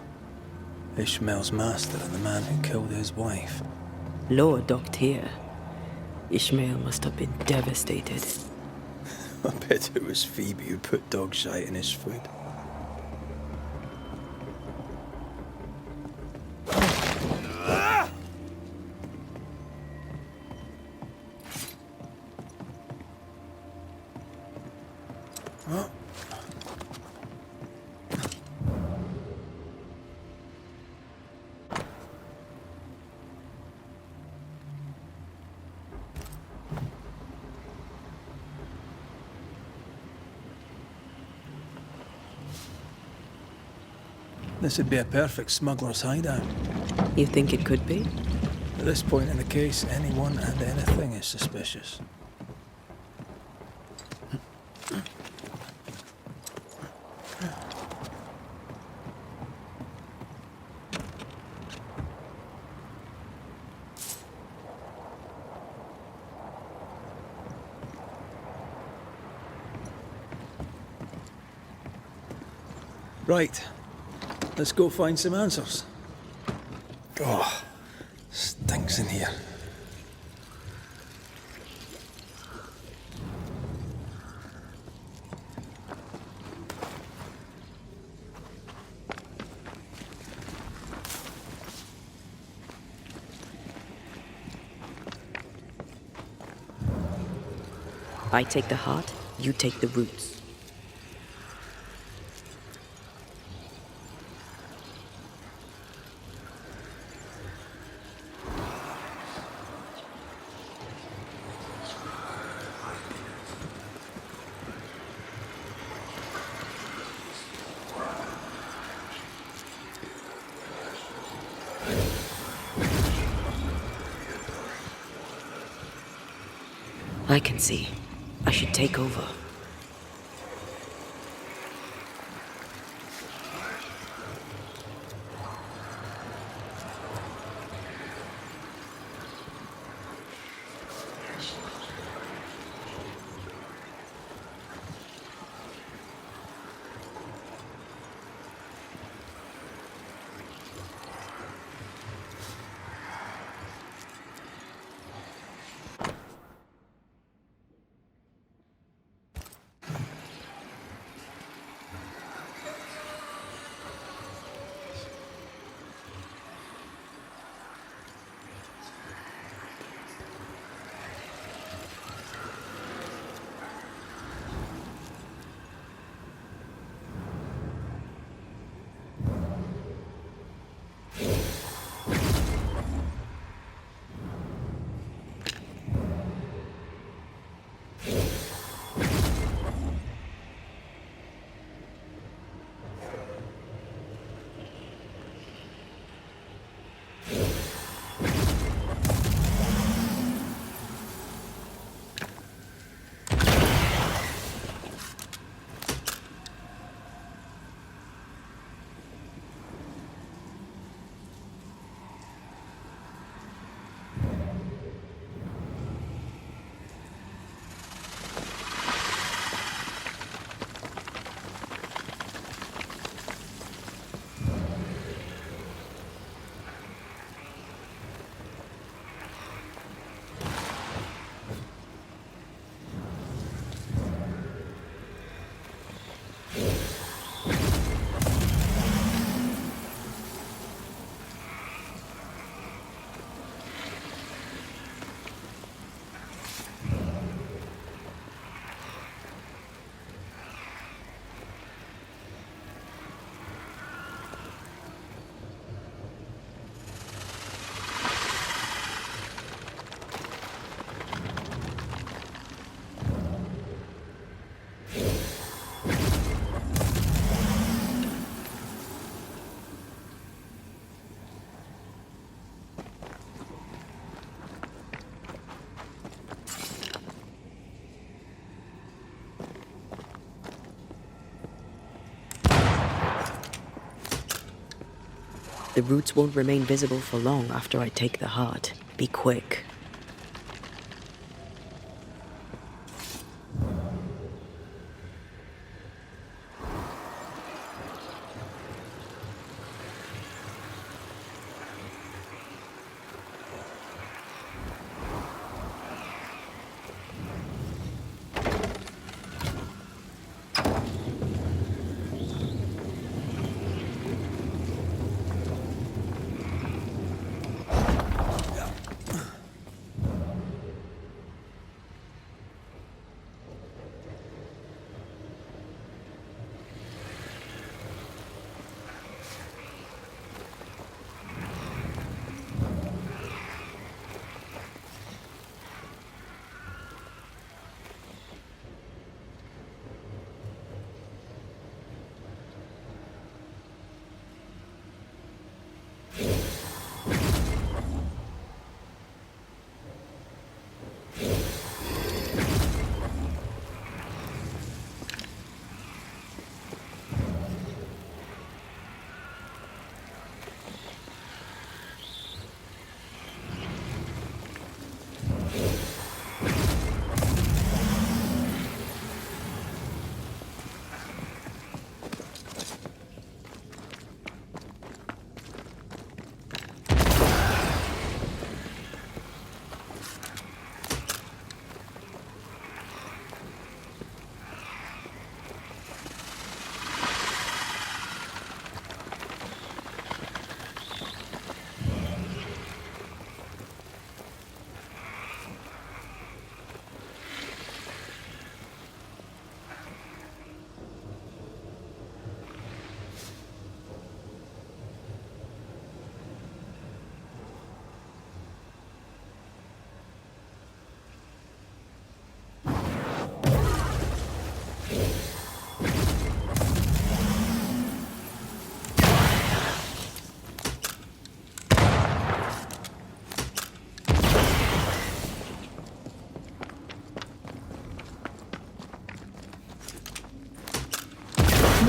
Ishmael's master and the man who killed his wife. Law docked here. Ishmael must have been devastated. I bet it was Phoebe who put dog shite in his food. This would be a perfect smuggler's hideout. You think it could be? At this point in the case, anyone and anything is suspicious. Right. Let's go find some answers. Oh, stinks in here. I take the heart, you take the roots. I can see. I should take over. The roots won't remain visible for long after I take the heart. Be quick.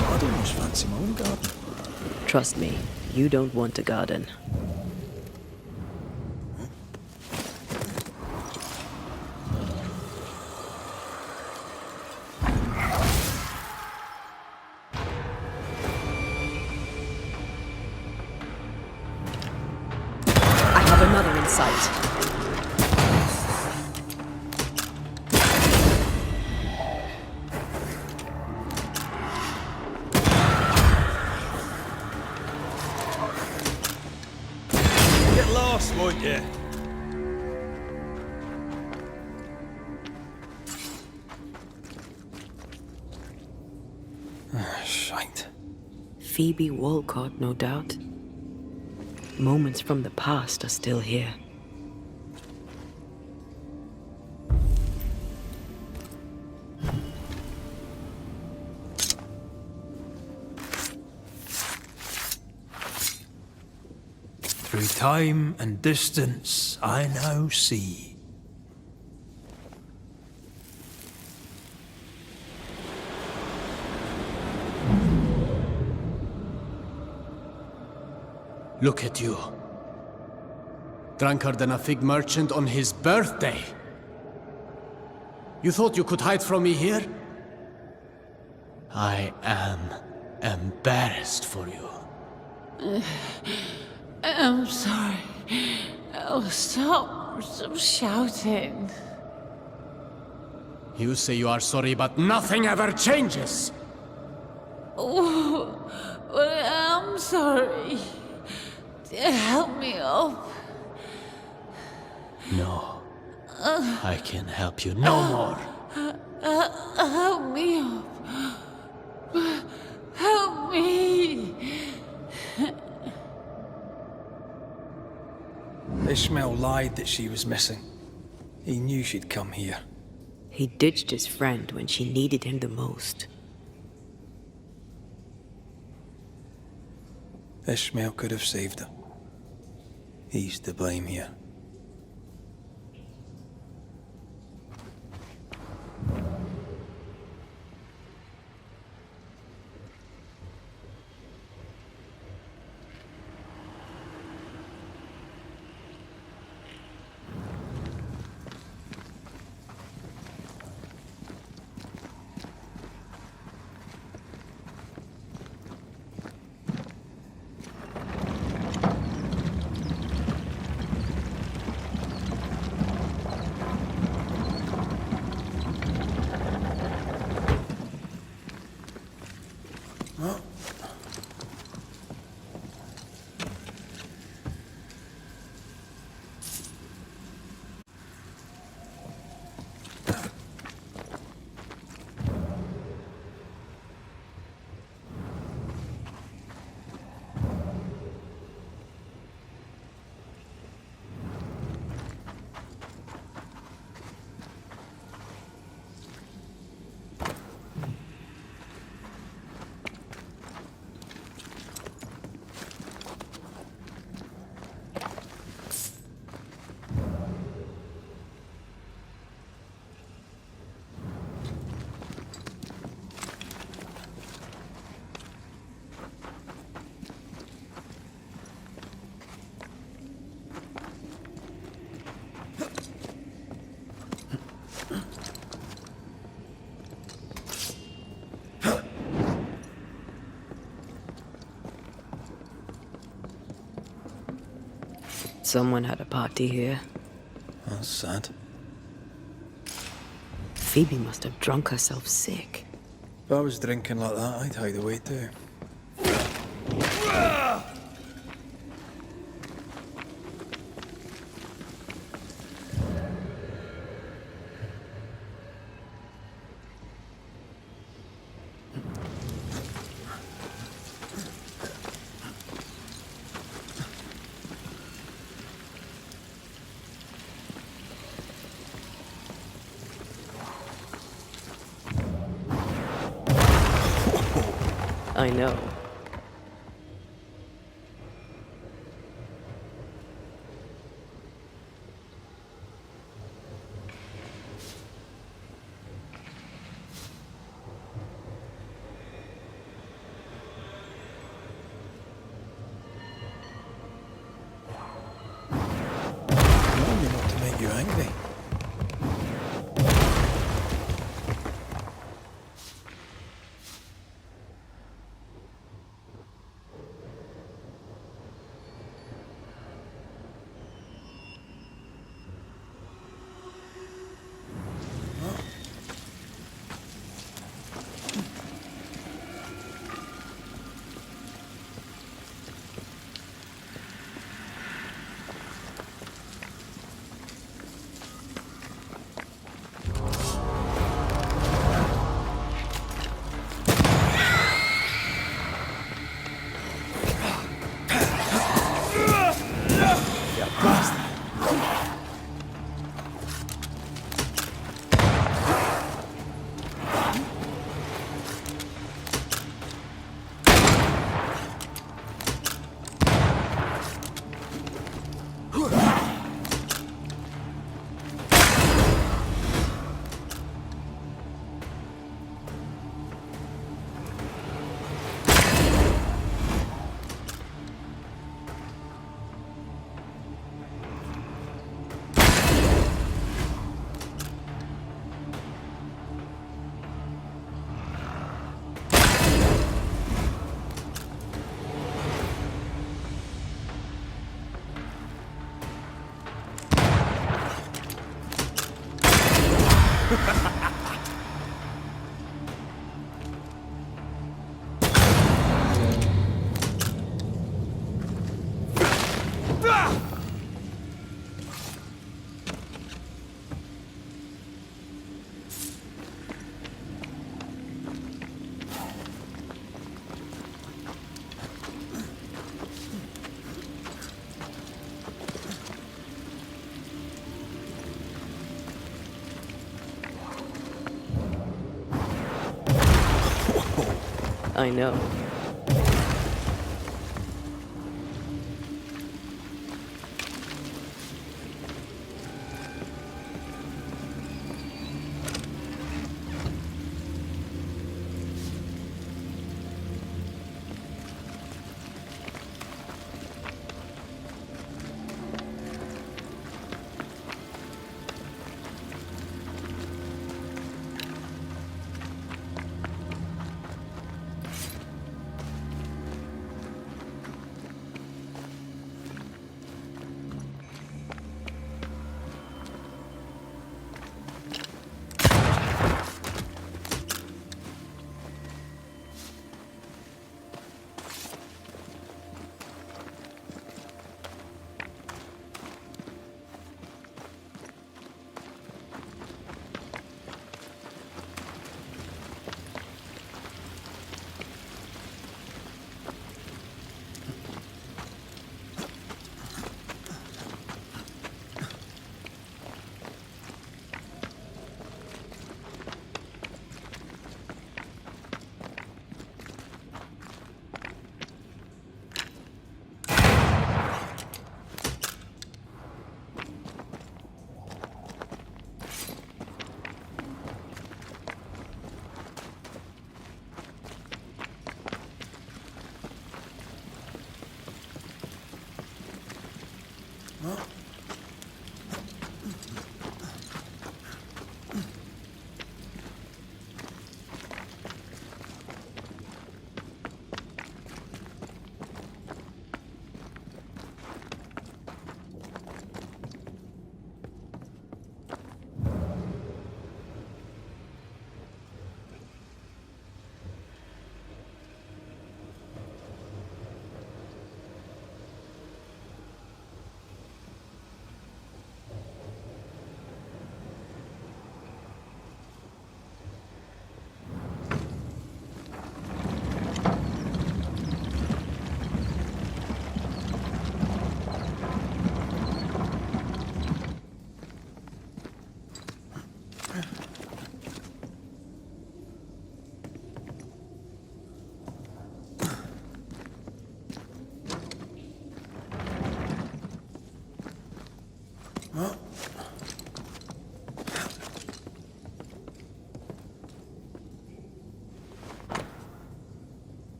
I'd almost fancy my own garden. Trust me, you don't want a garden. I have another in sight. Get lost, won't you? Shite. Phoebe Walcott, no doubt. Moments from the past are still here. Through time and distance, I now see. Look at you. Drunker than a fig merchant on his birthday. You thought you could hide from me here? I am embarrassed for you. I'm sorry. Oh, stop shouting. You say you are sorry, but nothing ever changes. Oh, well, I'm sorry. Help me up. No. I can help you no more. Help me up. Help me. Ishmael lied that she was missing. He knew she'd come here. He ditched his friend when she needed him the most. Ishmael could have saved her. He's to blame here. Someone had a party here. That's sad. Phoebe must have drunk herself sick. If I was drinking like that, I'd hide away too. I know. angry. I know.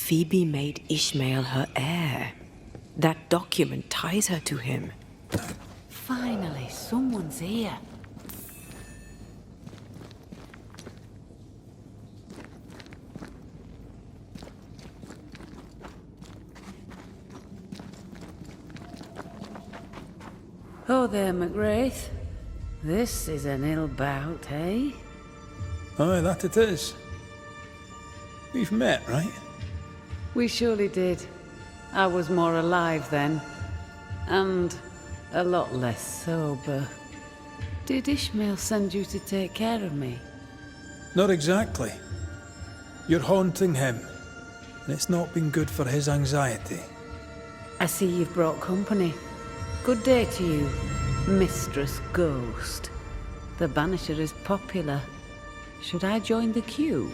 Phoebe made Ishmael her heir. That document ties her to him. Finally, someone's here. Oh there, McGrath. This is an ill bout, eh? Aye, that it is. We've met, right? We surely did. I was more alive then. And a lot less sober. Did Ishmael send you to take care of me? Not exactly. You're haunting him, and it's not been good for his anxiety. I see you've brought company. Good day to you, Mistress Ghost. The Banisher is popular. Should I join the queue?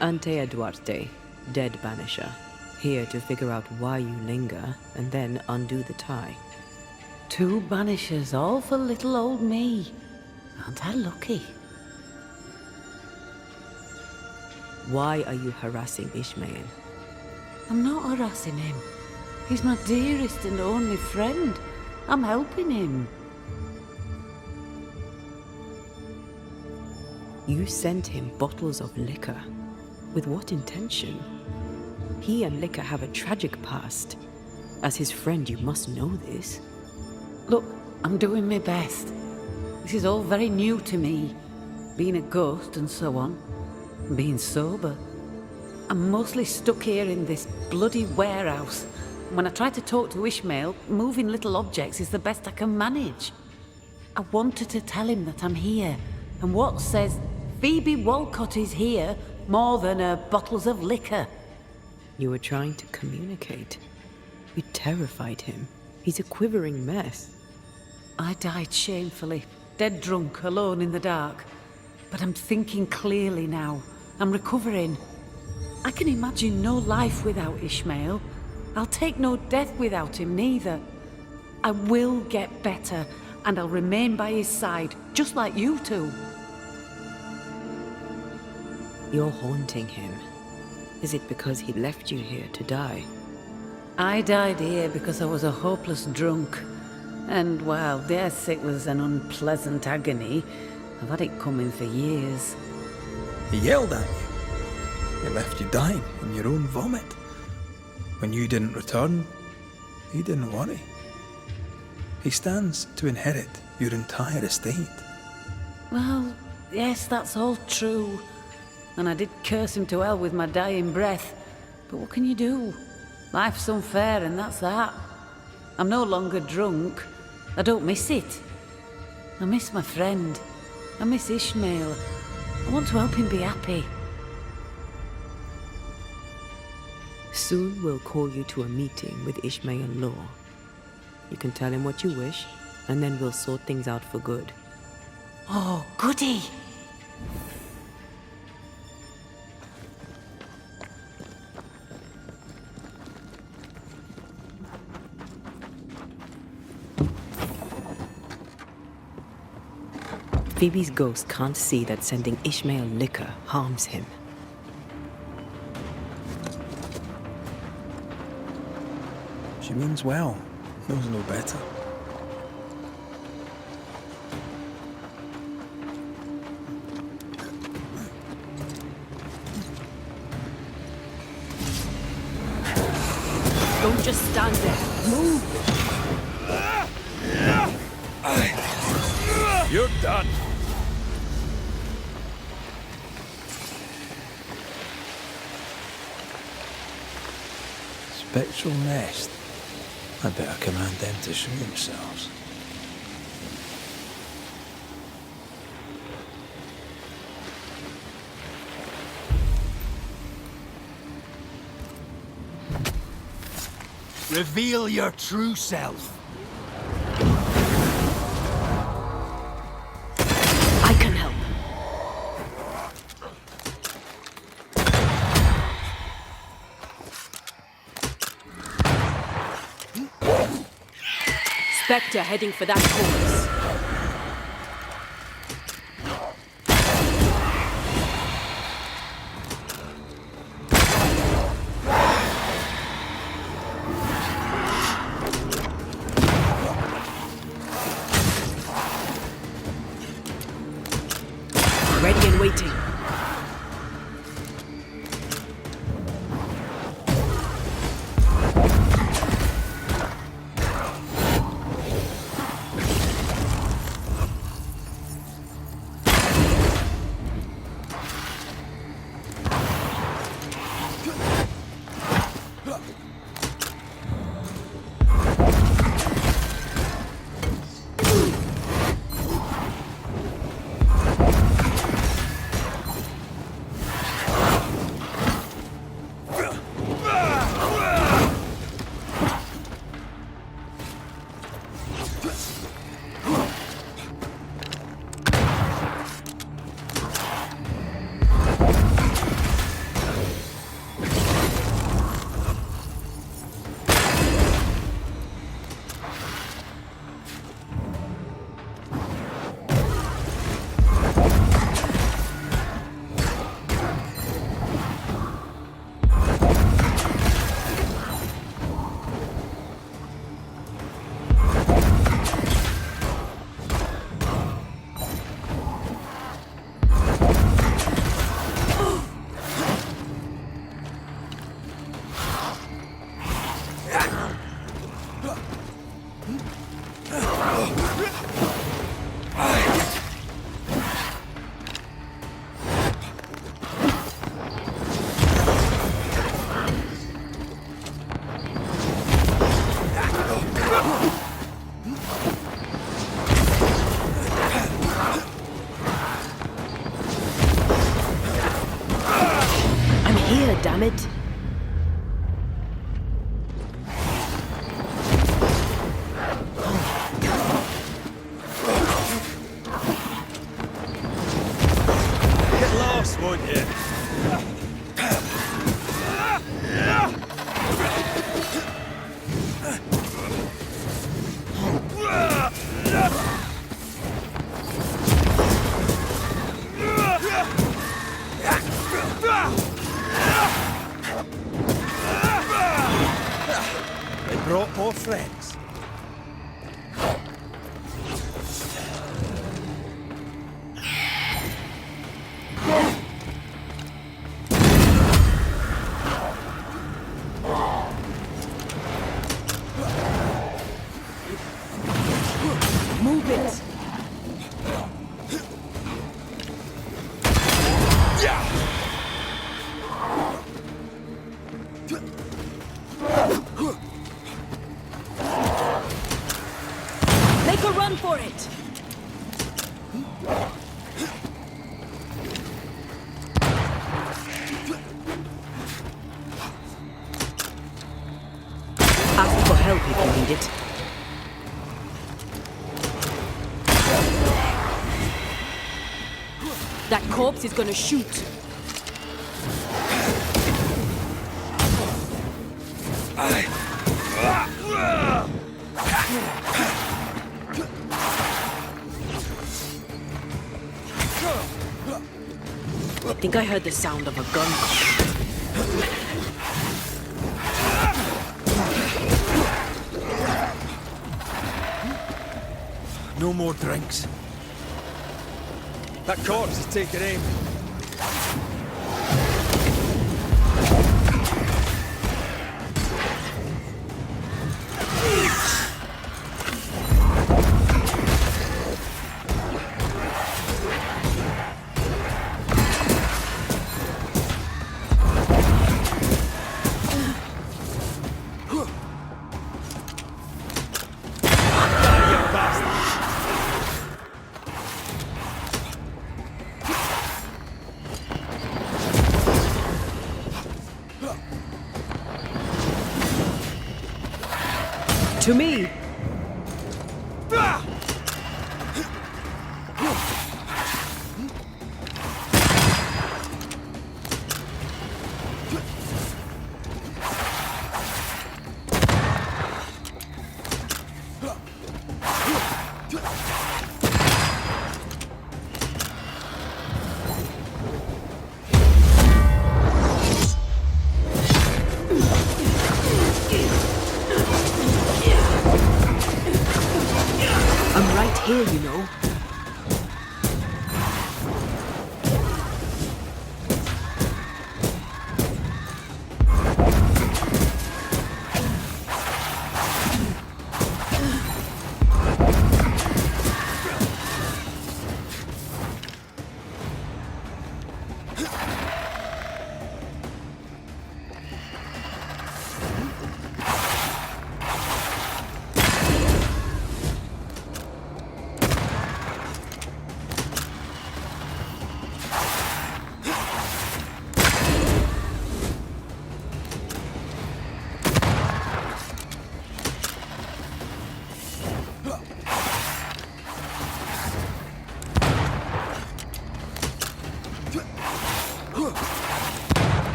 Ante Duarte, dead Banisher. Here to figure out why you linger, and then undo the tie. 2 Banishers, all for little old me. Aren't I lucky? Why are you harassing Ishmael? I'm not harassing him. He's my dearest and only friend. I'm helping him. You sent him bottles of liquor. With what intention? He and liquor have a tragic past. As his friend, you must know this. Look, I'm doing my best. This is all very new to me. Being a ghost and so on. Being sober. I'm mostly stuck here in this bloody warehouse. When I try to talk to Ishmael, moving little objects is the best I can manage. I wanted to tell him that I'm here. And what says Phoebe Walcott is here more than bottles of liquor? You were trying to communicate. You terrified him. He's a quivering mess. I died shamefully, dead drunk, alone in the dark. But I'm thinking clearly now. I'm recovering. I can imagine no life without Ishmael. I'll take no death without him neither. I will get better, and I'll remain by his side, just like you two. You're haunting him. Is it because he left you here to die? I died here because I was a hopeless drunk. And while yes, it was an unpleasant agony, I've had it coming for years. He yelled at you. He left you dying in your own vomit. When you didn't return, he didn't worry. He stands to inherit your entire estate. Well, yes, that's all true. And I did curse him to hell with my dying breath. But what can you do? Life's unfair, and that's that. I'm no longer drunk. I don't miss it. I miss my friend. I miss Ishmael. I want to help him be happy. Soon we'll call you to a meeting with Ishmael Law. You can tell him what you wish, and then we'll sort things out for good. Oh, goody! Phoebe's ghost can't see that sending Ishmael liquor harms him. She means well, knows no better. Don't just stand there. Move! You're done. Spectral nest. I better command them to show themselves. Reveal your true self. I can help. Spectre heading for that corpse. brought more friends. Move it! Make a run for it! Ask for help if you need it. That corpse is gonna shoot. I think I heard the sound of a gun. No more drinks. That corpse is taking aim. To me! I'm right here, you know.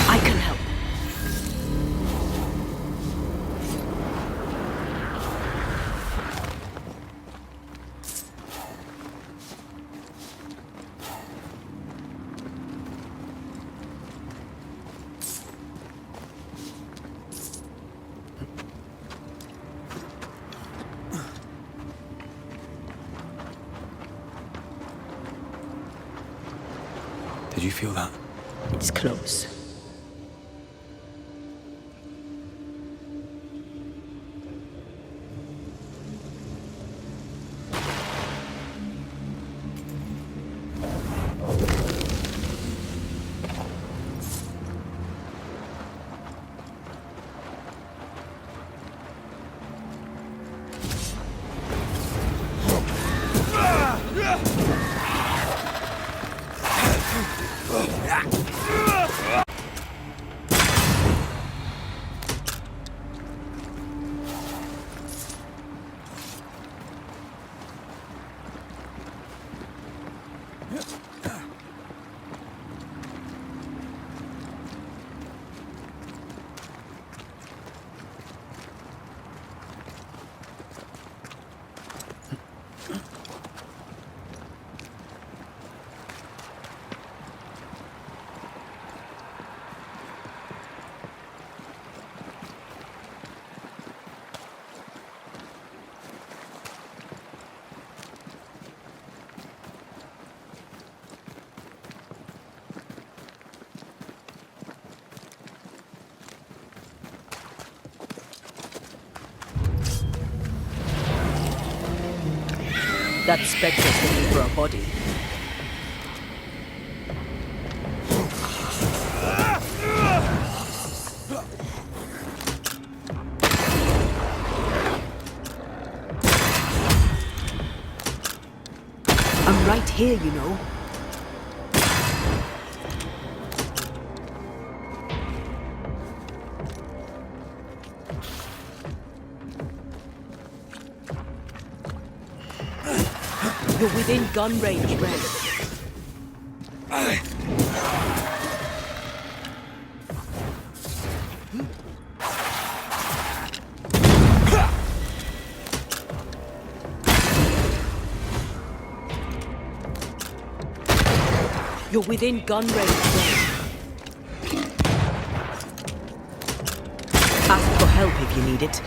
I can help. Did you feel that? It's close. That spectre's looking for a body. I'm right here, you know. You're within gun range, Ren. You're within gun range, Ren. Ask for help if you need it.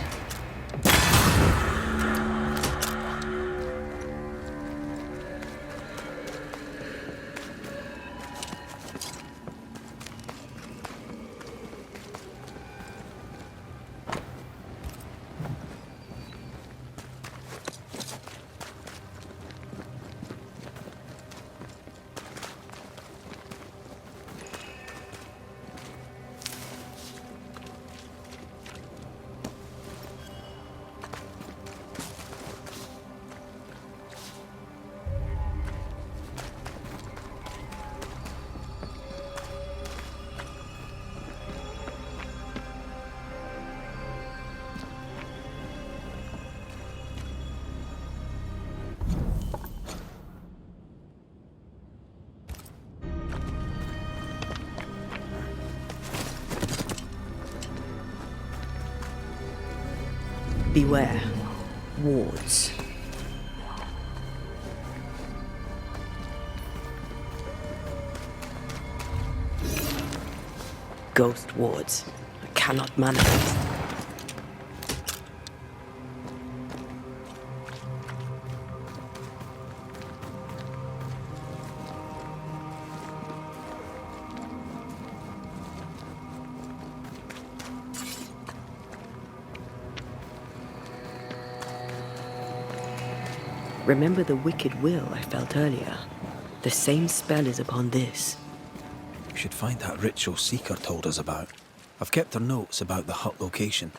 Beware. Wards. Ghost wards. I cannot manifest. Remember the wicked will I felt earlier? The same spell is upon this. We should find that ritual Seeker told us about. I've kept her notes about the hut location.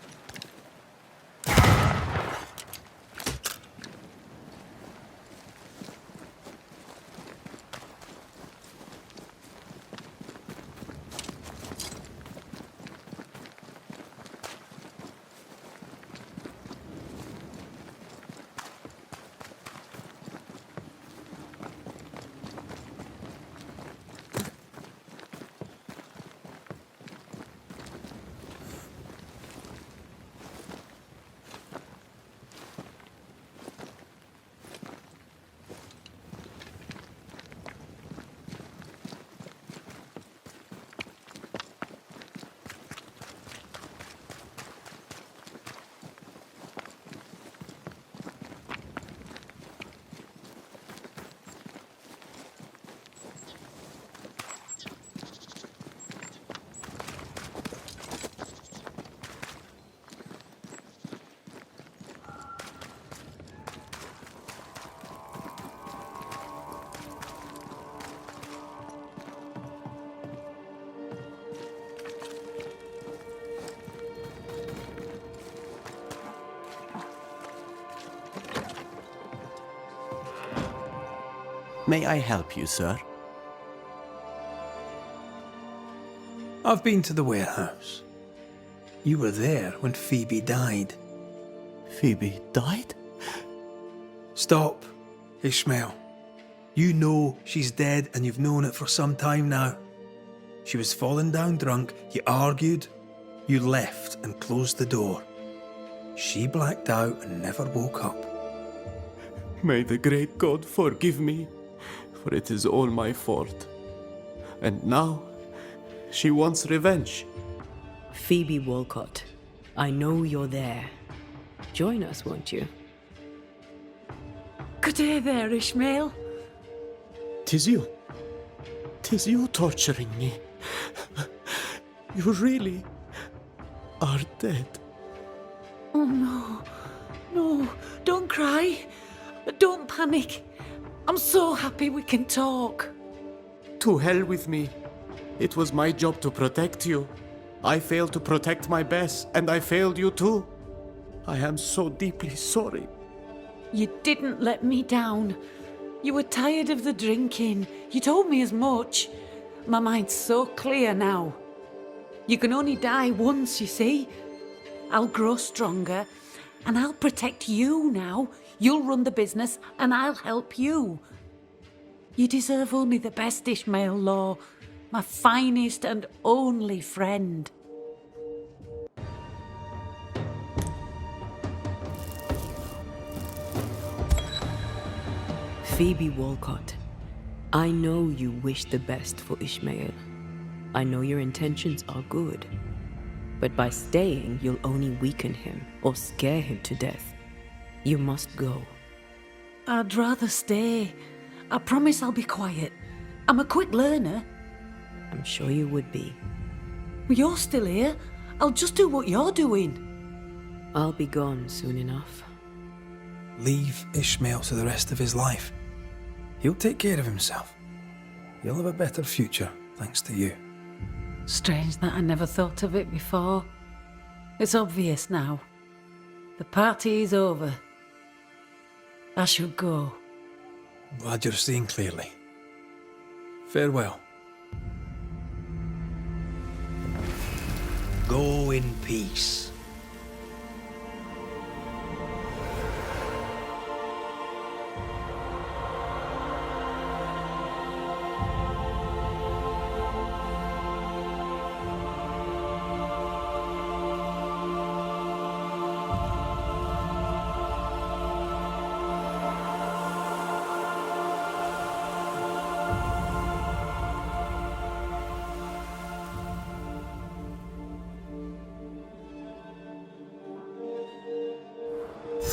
May I help you, sir? I've been to the warehouse. You were there when Phoebe died. Phoebe died? Stop, Ishmael. You know she's dead and you've known it for some time now. She was falling down drunk, you argued, you left and closed the door. She blacked out and never woke up. May the great God forgive me, for it is all my fault. And now, she wants revenge. Phoebe Walcott, I know you're there. Join us, won't you? Good day there, Ishmael. 'Tis you. 'Tis you torturing me. You really are dead. Oh no, no, don't cry. Don't panic. I'm so happy we can talk. To hell with me. It was my job to protect you. I failed to protect my Bess, and I failed you too. I am so deeply sorry. You didn't let me down. You were tired of the drinking. You told me as much. My mind's so clear now. You can only die once, you see. I'll grow stronger, and I'll protect you now. You'll run the business, and I'll help you. You deserve only the best, Ishmael Law, my finest and only friend. Phoebe Walcott, I know you wish the best for Ishmael. I know your intentions are good. But by staying, you'll only weaken him or scare him to death. You must go. I'd rather stay. I promise I'll be quiet. I'm a quick learner. I'm sure you would be. You're still here. I'll just do what you're doing. I'll be gone soon enough. Leave Ishmael to the rest of his life. He'll take care of himself. He'll have a better future, thanks to you. Strange that I never thought of it before. It's obvious now. The party is over. I should go. Glad you're seeing clearly. Farewell. Go in peace.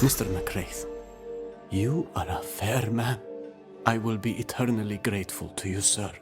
Mr. McCraith, you are a fair man. I will be eternally grateful to you, sir.